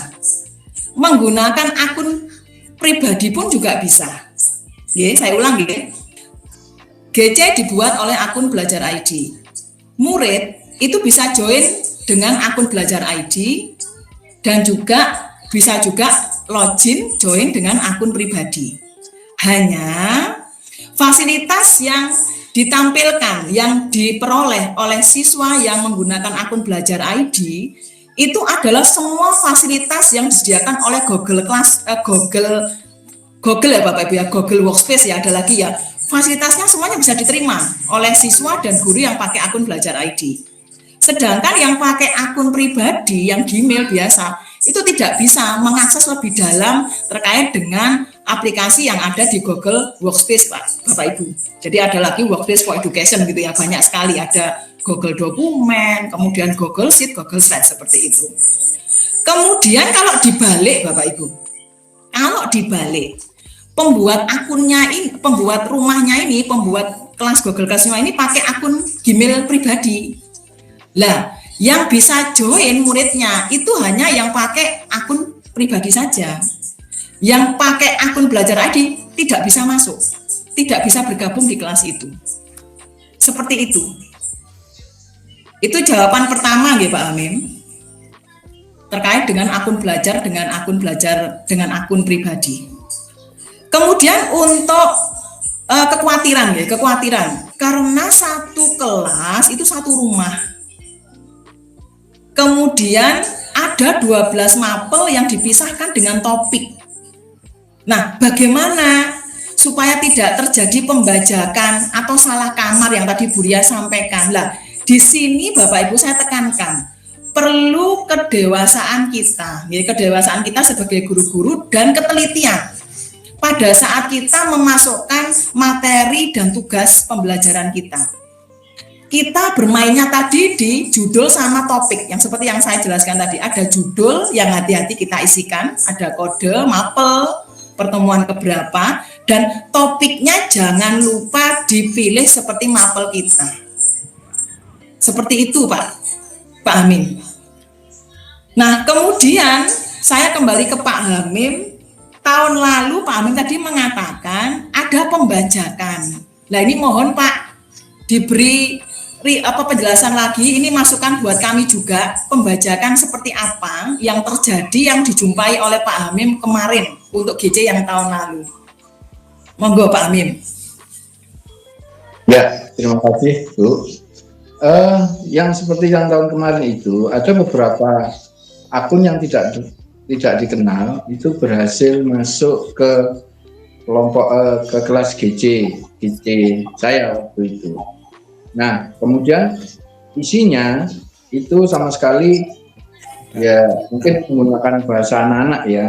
menggunakan akun pribadi pun juga bisa. Saya ulang ya. GC dibuat oleh akun belajar ID. Murid itu bisa join dengan akun belajar ID dan juga bisa juga login join dengan akun pribadi. Hanya fasilitas yang ditampilkan, yang diperoleh oleh siswa yang menggunakan akun belajar ID itu adalah semua fasilitas yang disediakan oleh Google ya Bapak Ibu ya, Google Workspace ya, ada lagi ya. Fasilitasnya semuanya bisa diterima oleh siswa dan guru yang pakai akun belajar ID. Sedangkan yang pakai akun pribadi, yang Gmail biasa, itu tidak bisa mengakses lebih dalam terkait dengan aplikasi yang ada di Google Workspace, Bapak Ibu. Jadi ada lagi Workspace for Education gitu ya, banyak sekali. Ada Google Dokumen, kemudian Google Sheet, Google Slide, seperti itu. Kemudian kalau dibalik Bapak Ibu, kalau dibalik, pembuat akunnya ini, pembuat rumahnya ini, pembuat kelas Google Classroom ini pakai akun Gmail pribadi. Lah, yang bisa join muridnya itu hanya yang pakai akun pribadi saja. Yang pakai akun belajar ID tidak bisa masuk, tidak bisa bergabung di kelas itu. Seperti itu. Itu jawaban pertama ya Pak Amim. Terkait dengan akun belajar dengan akun pribadi. Kemudian untuk kekhawatiran karena satu kelas itu satu rumah. Kemudian ada 12 mapel yang dipisahkan dengan topik. Nah, bagaimana supaya tidak terjadi pembajakan atau salah kamar yang tadi Bu Ria sampaikan? Lah, di sini Bapak Ibu saya tekankan, perlu kedewasaan kita, ya, kedewasaan kita sebagai guru-guru dan ketelitian pada saat kita memasukkan materi dan tugas pembelajaran kita. Kita bermainnya tadi di judul sama topik, yang seperti yang saya jelaskan tadi, ada judul yang hati-hati kita isikan, ada kode, mapel, pertemuan keberapa, dan topiknya jangan lupa dipilih seperti mapel kita. Seperti itu Pak Hamim. Nah, kemudian saya kembali ke Pak Hamim. Tahun lalu Pak Hamim tadi mengatakan ada pembajakan. Nah, ini mohon Pak diberi penjelasan lagi, ini masukan buat kami juga, pembajakan seperti apa yang terjadi yang dijumpai oleh Pak Hamim kemarin untuk GC yang tahun lalu. Monggo Pak Hamim. Ya, terima kasih Bu. Yang seperti yang tahun kemarin itu ada beberapa akun yang tidak dikenal itu berhasil masuk ke kelompok ke kelas GC saya waktu itu. Nah, kemudian isinya itu sama sekali ya mungkin menggunakan bahasa anak-anak ya,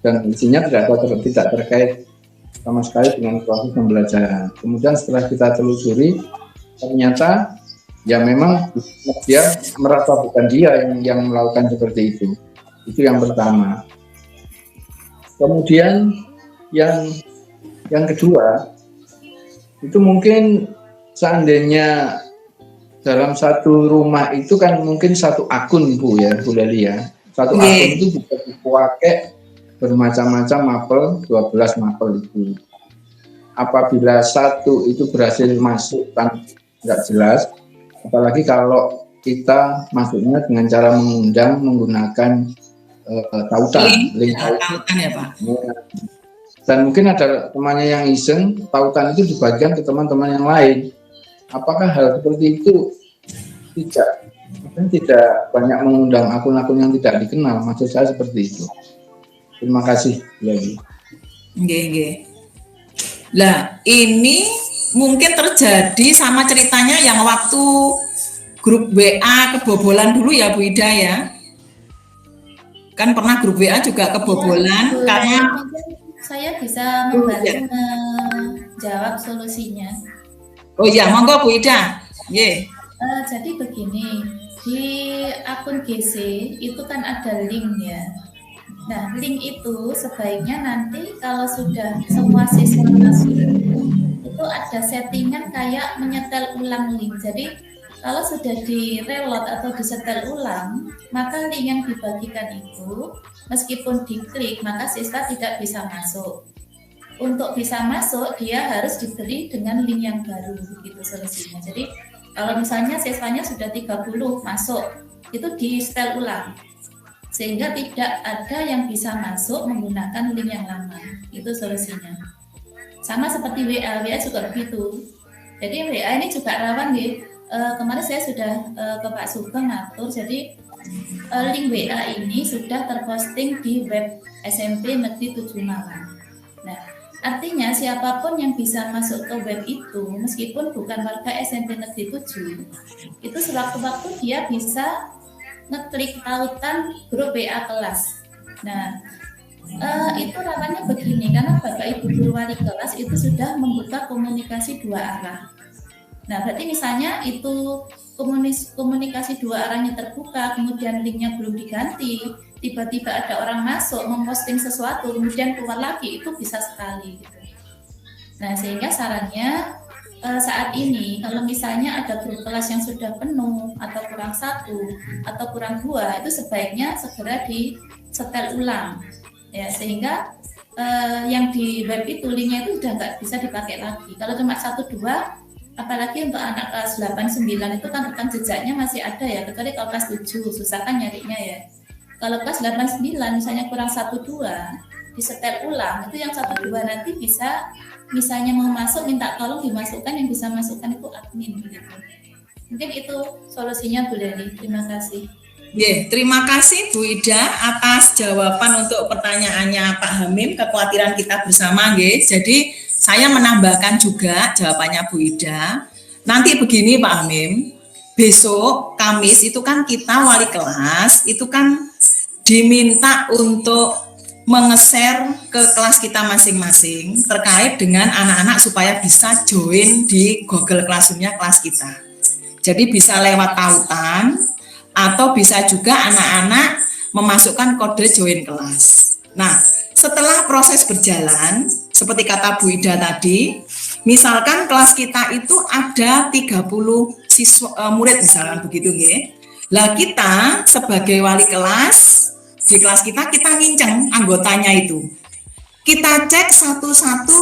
dan isinya tidak terkait sama sekali dengan proses pembelajaran. Kemudian setelah kita telusuri, ternyata ya memang dia merasa bukan dia yang melakukan seperti itu. Itu yang pertama. Kemudian yang kedua itu mungkin seandainya dalam satu rumah itu kan mungkin satu akun Bu Leli ya. Satu akun itu bisa dipakai bermacam-macam mapel, 12 mapel itu. Apabila satu itu berhasil masuk kan nggak jelas, apalagi kalau kita masuknya dengan cara menggunakan tautan, link tautan ya Pak. Dan mungkin ada temannya yang iseng, tautan itu dibagikan ke teman-teman yang lain. Apakah hal seperti itu tidak banyak mengundang akun-akun yang tidak dikenal? Maksud saya seperti itu. Terima kasih lagi. Nggih. Lah, ini mungkin terjadi sama ceritanya yang waktu grup WA kebobolan dulu ya Bu Ida ya. Kan pernah grup WA juga kebobolan karena saya bisa membantu menjawab solusinya. Oh iya, monggo Bu Ida. Jadi begini, di akun GC itu kan ada link ya. Nah, link itu sebaiknya nanti kalau sudah semua siswa masuk, itu ada settingan kayak menyetel ulang link. Jadi kalau sudah di reload atau disetel ulang, maka link yang dibagikan itu meskipun diklik, maka siswa tidak bisa masuk. Untuk bisa masuk, dia harus diberi dengan link yang baru, begitu solusinya. Jadi kalau misalnya siswanya sudah 30 masuk, itu di-setel ulang. Sehingga tidak ada yang bisa masuk menggunakan link yang lama. Itu solusinya. Sama seperti WA juga begitu. Jadi WA ini juga rawan nih. Kemarin saya sudah ke Pak Sugeng ngatur, jadi link WA ini sudah terposting di web SMP Negeri 7 Malang. Nah, artinya siapapun yang bisa masuk ke web itu, meskipun bukan warga SMP Negeri 7, itu sewaktu-waktu dia bisa ngeklik tautan grup WA kelas. Nah, itu rawannya begini, karena Bapak Ibu guru wali kelas itu sudah membuka komunikasi dua arah. Nah, berarti misalnya itu komunikasi dua arahnya terbuka, kemudian linknya belum diganti, tiba-tiba ada orang masuk memposting sesuatu kemudian keluar lagi, itu bisa sekali gitu. Nah, sehingga sarannya saat ini kalau misalnya ada grup kelas yang sudah penuh atau kurang 1 atau kurang 2, itu sebaiknya segera di-setel ulang ya, sehingga yang di web itu linknya itu sudah nggak bisa dipakai lagi. Kalau cuma 1-2, apalagi untuk anak kelas 8-9 itu kan rekam jejaknya masih ada ya, kecuali kalau kelas 7 susah kan nyarinya ya. Kalau kelas 8-9 misalnya kurang 1-2, disetel ulang, itu yang 1-2 nanti bisa, misalnya mau masuk minta tolong dimasukkan, yang bisa masukkan itu admin gitu. Mungkin itu solusinya Bu Leli. Terima kasih. Terima kasih Bu Ida atas jawaban untuk pertanyaannya Pak Hamim, kekhawatiran kita bersama nggih. Jadi saya menambahkan juga jawabannya Bu Ida. Nanti begini Pak Hamim, besok Kamis itu kan kita wali kelas itu kan diminta untuk menge-share ke kelas kita masing-masing terkait dengan anak-anak supaya bisa join di Google Classroom-nya kelas kita. Jadi bisa lewat tautan atau bisa juga anak-anak memasukkan kode join kelas. Nah, setelah proses berjalan, seperti kata Bu Ida tadi, misalkan kelas kita itu ada 30 siswa murid misalkan begitu nggih. Lah kita sebagai wali kelas di kelas kita nginceng anggotanya itu. Kita cek satu-satu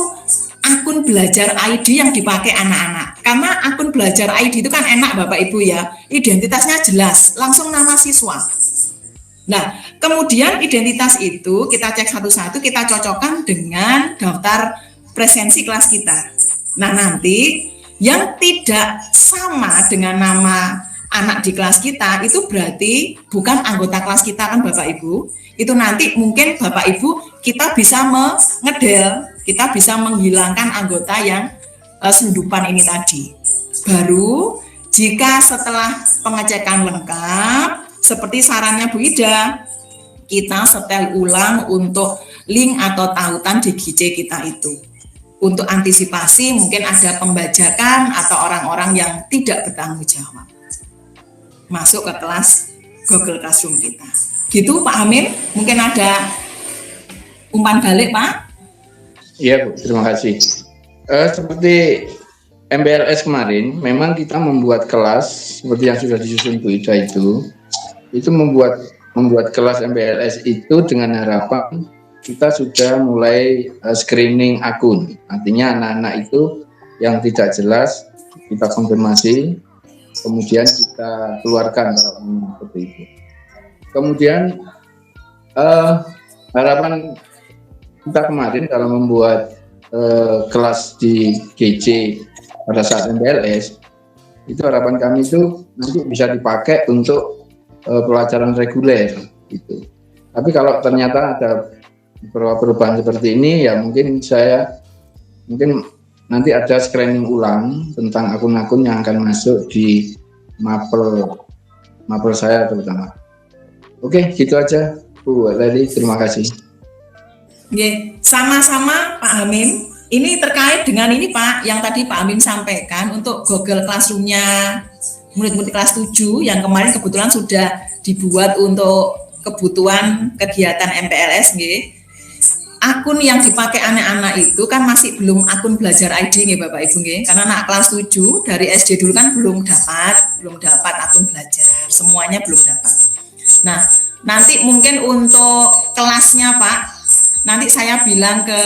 akun belajar ID yang dipakai anak-anak. Karena akun belajar ID itu kan enak Bapak Ibu ya, identitasnya jelas, langsung nama siswa. Nah, kemudian identitas itu kita cek satu-satu, kita cocokkan dengan daftar presensi kelas kita. Nah, nanti yang tidak sama dengan nama anak di kelas kita itu berarti bukan anggota kelas kita kan Bapak Ibu. Itu nanti mungkin Bapak Ibu kita bisa mengedel, kita bisa menghilangkan anggota yang sendupan ini tadi. Baru jika setelah pengecekan lengkap seperti sarannya Bu Ida, kita setel ulang untuk link atau tautan di GC kita itu. Untuk antisipasi mungkin ada pembajakan atau orang-orang yang tidak bertanggung jawab masuk ke kelas Google Classroom kita. Gitu Pak Hamim, mungkin ada umpan balik Pak? Iya Bu, terima kasih. Seperti MPLS kemarin, memang kita membuat kelas seperti yang sudah disusun Bu Ida itu membuat kelas MPLS itu dengan harapan kita sudah mulai screening akun. Artinya anak-anak itu yang tidak jelas kita konfirmasi, kemudian kita keluarkan kalau seperti itu. Kemudian harapan kita kemarin kalau membuat kelas di GC pada saat MPLS, itu harapan kami itu nanti bisa dipakai untuk pelajaran reguler gitu. Tapi kalau ternyata ada beberapa perubahan seperti ini, ya mungkin nanti ada screening ulang tentang akun-akun yang akan masuk di mapel saya terutama. Oke, gitu aja Bu Leli, terima kasih. Sama-sama Pak Hamim. Ini terkait dengan ini Pak, yang tadi Pak Hamim sampaikan untuk Google Classroom-nya murid-murid kelas 7 yang kemarin kebetulan sudah dibuat untuk kebutuhan kegiatan MPLS nggih. Akun yang dipakai anak-anak itu kan masih belum akun belajar ID nggih Bapak Ibu nggih. Karena anak kelas 7 dari SD dulu kan belum dapat akun belajar. Semuanya belum dapat. Nah, nanti mungkin untuk kelasnya Pak, nanti saya bilang ke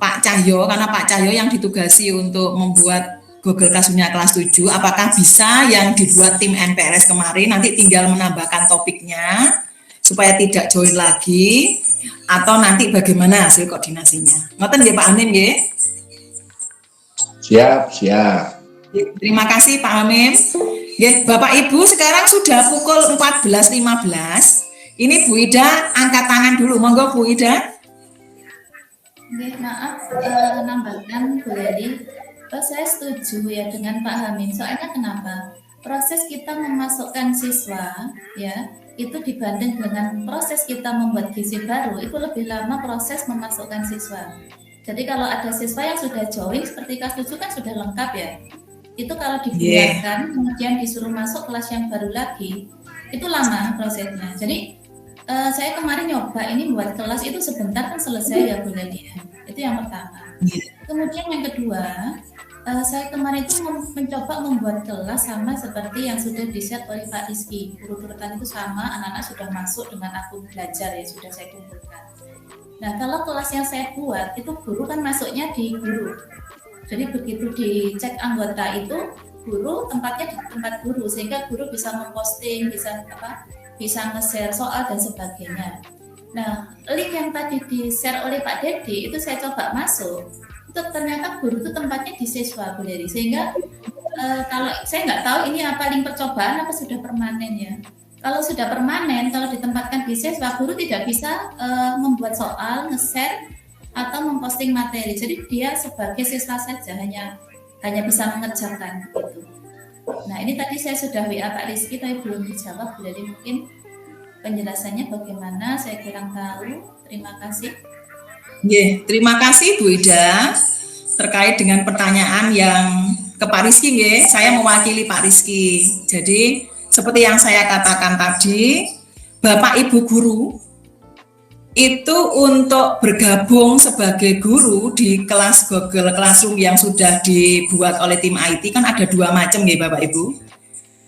Pak Cahyo, karena Pak Cahyo yang ditugasi untuk membuat Google Classroom-nya kelas 7, apakah bisa yang dibuat tim NPLS kemarin, nanti tinggal menambahkan topiknya, supaya tidak join lagi, atau nanti bagaimana hasil koordinasinya. Ngoten nggih Pak Hamim nggih? Siap. Terima kasih Pak Hamim. Nggih, Bapak Ibu sekarang sudah pukul 14.15. Ini Bu Ida angkat tangan dulu. Monggo Bu Ida. Oke, maaf nambahkan Bu Leli. Saya setuju ya dengan Pak Hamim. Soalnya kenapa? Proses kita memasukkan siswa ya itu dibanding dengan proses kita membuat GC baru itu lebih lama proses memasukkan siswa. Jadi kalau ada siswa yang sudah join seperti kelas 7 kan sudah lengkap ya. Itu kalau dibiarkan kemudian disuruh masuk kelas yang baru lagi itu lama prosesnya. Jadi saya kemarin nyoba ini buat kelas itu sebentar kan selesai ya Bu Leli. Itu yang pertama. Kemudian yang kedua, saya kemarin itu mencoba membuat kelas sama seperti yang sudah di-share oleh Pak Rizky. Guru-gurukan itu sama, anak-anak sudah masuk dengan akun belajar ya, sudah saya kumpulkan. Nah, kalau kelas yang saya buat, itu guru kan masuknya di guru. Jadi begitu dicek anggota itu, guru tempatnya di tempat guru, sehingga guru bisa memposting, bisa nge-share soal dan sebagainya. Nah, link yang tadi di-share oleh Pak Dedi, itu saya coba masuk. Ternyata guru itu tempatnya di siswa Bu Leli, sehingga kalau saya nggak tahu ini apa link percobaan apa sudah permanen ya. Kalau sudah permanen, kalau ditempatkan di siswa, guru tidak bisa membuat soal, nge-share atau memposting materi. Jadi dia sebagai siswa saja hanya bisa mengerjakan gitu. Nah ini tadi saya sudah WA Pak Rizky tapi belum dijawab Bu Leli, mungkin penjelasannya bagaimana saya kurang tahu. Terima kasih. Terima kasih Bu Ida terkait dengan pertanyaan yang ke Pak Rizky nggih. Saya mewakili Pak Rizky. Jadi seperti yang saya katakan tadi, Bapak Ibu guru itu untuk bergabung sebagai guru di kelas Google Classroom yang sudah dibuat oleh tim IT kan ada dua macam nggih Bapak Ibu.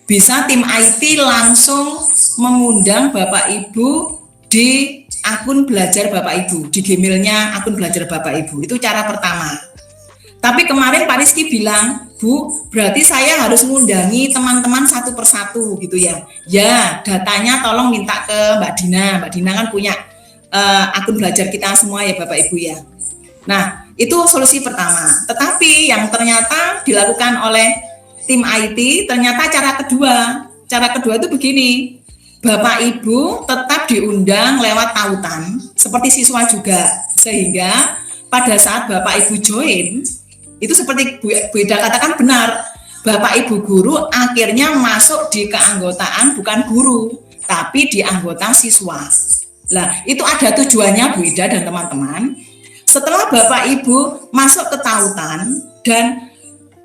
Bisa tim IT langsung mengundang Bapak Ibu di akun belajar Bapak Ibu, di Gmail-nya akun belajar Bapak Ibu. Itu cara pertama. Tapi kemarin Pak Rizky bilang, Bu, berarti saya harus mengundangi teman-teman satu persatu gitu ya. Ya, datanya tolong minta ke Mbak Dina. Mbak Dina kan punya akun belajar kita semua ya Bapak Ibu ya. Nah, itu solusi pertama. Tetapi yang ternyata dilakukan oleh tim IT, ternyata cara kedua itu begini. Bapak Ibu tetap diundang lewat tautan seperti siswa juga, sehingga pada saat Bapak Ibu join itu seperti Bu Ida katakan benar, Bapak Ibu guru akhirnya masuk di keanggotaan bukan guru tapi di anggota siswa. Lah itu ada tujuannya Bu Ida dan teman-teman. Setelah Bapak Ibu masuk ke tautan dan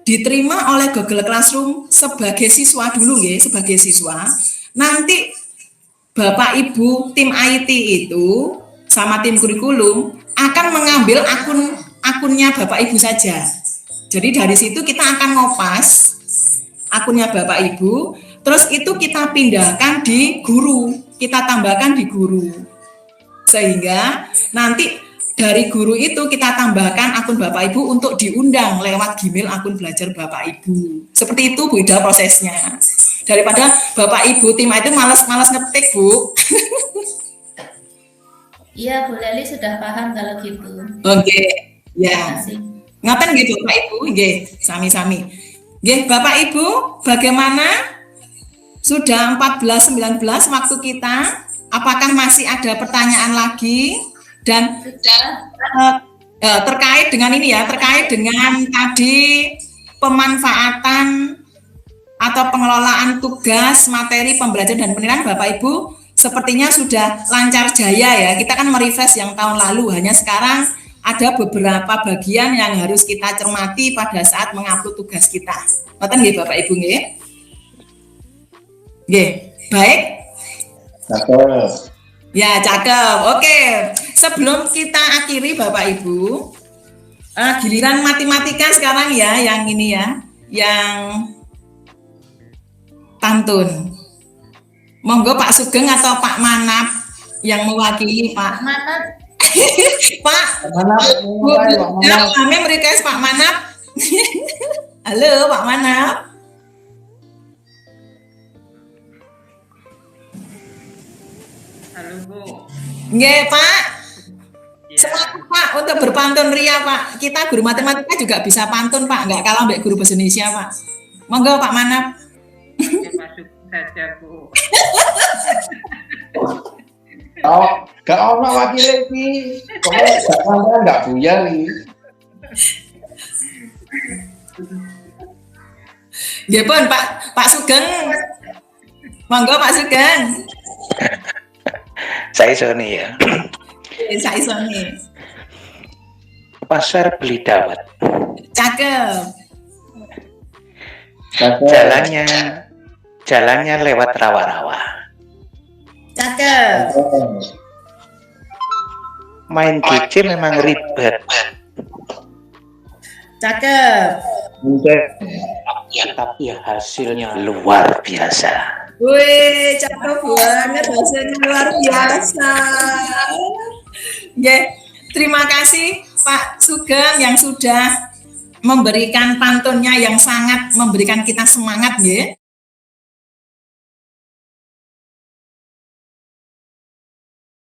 diterima oleh Google Classroom sebagai siswa dulu ya, sebagai siswa, nanti Bapak Ibu tim IT itu sama tim kurikulum akan mengambil akunnya Bapak Ibu saja. Jadi dari situ kita akan ngopas akunnya Bapak Ibu, terus itu kita pindahkan di guru, kita tambahkan di guru. Sehingga nanti dari guru itu kita tambahkan akun Bapak Ibu untuk diundang lewat Gmail akun belajar Bapak Ibu. Seperti itu Bu Ida prosesnya. Daripada Bapak Ibu tim itu malas ngetik Bu. Iya Bu Leli sudah paham kalau gitu. Oke, ya. Ngapain gitu Bapak Ibu? Nggih, sami-sami. Nggih, Bapak Ibu, bagaimana? Sudah 14.19 waktu kita. Apakah masih ada pertanyaan lagi? Dan terkait dengan ini ya, terkait dengan tadi pemanfaatan atau pengelolaan tugas, materi, pembelajaran dan penilaian Bapak Ibu sepertinya sudah lancar jaya ya. Kita kan merefresh yang tahun lalu, hanya sekarang ada beberapa bagian yang harus kita cermati pada saat mengupload tugas kita. Ngoten nggih Bapak Ibu nggih? Nggih, baik. Cakep. Ya, cakep. Oke, sebelum kita akhiri Bapak Ibu, giliran matematika sekarang ya, yang ini ya, yang pantun. Monggo Pak Sugeng atau Pak Manap yang mewakili Pak. Mana? Pak. Manap, Ya, kami request Pak Manap. Halo Pak Manap. Halo Bu. Nggih Pak. Ya. Semangat Pak untuk berpantun ria Pak. Kita guru matematika juga bisa pantun Pak, nggak kalah mbak guru bahasa Indonesia Pak. Monggo Pak Manap. Oke, masuk saja Bu. Oh, gak ono wakil iki. Kok gak buyar iki. Nggih pun Pak Sugeng. Monggo Pak Sugeng. Saya Sony ya. Saya Sony. Pasar beli dawet. Cakep. Jalannya lewat rawa-rawa. Cakep. Main PC memang ribet. Cakep. Tapi hasilnya luar biasa. Wih, cakep banget, hasilnya luar biasa. Oke, terima kasih Pak Sugeng yang sudah memberikan pantunnya yang sangat memberikan kita semangat, ya.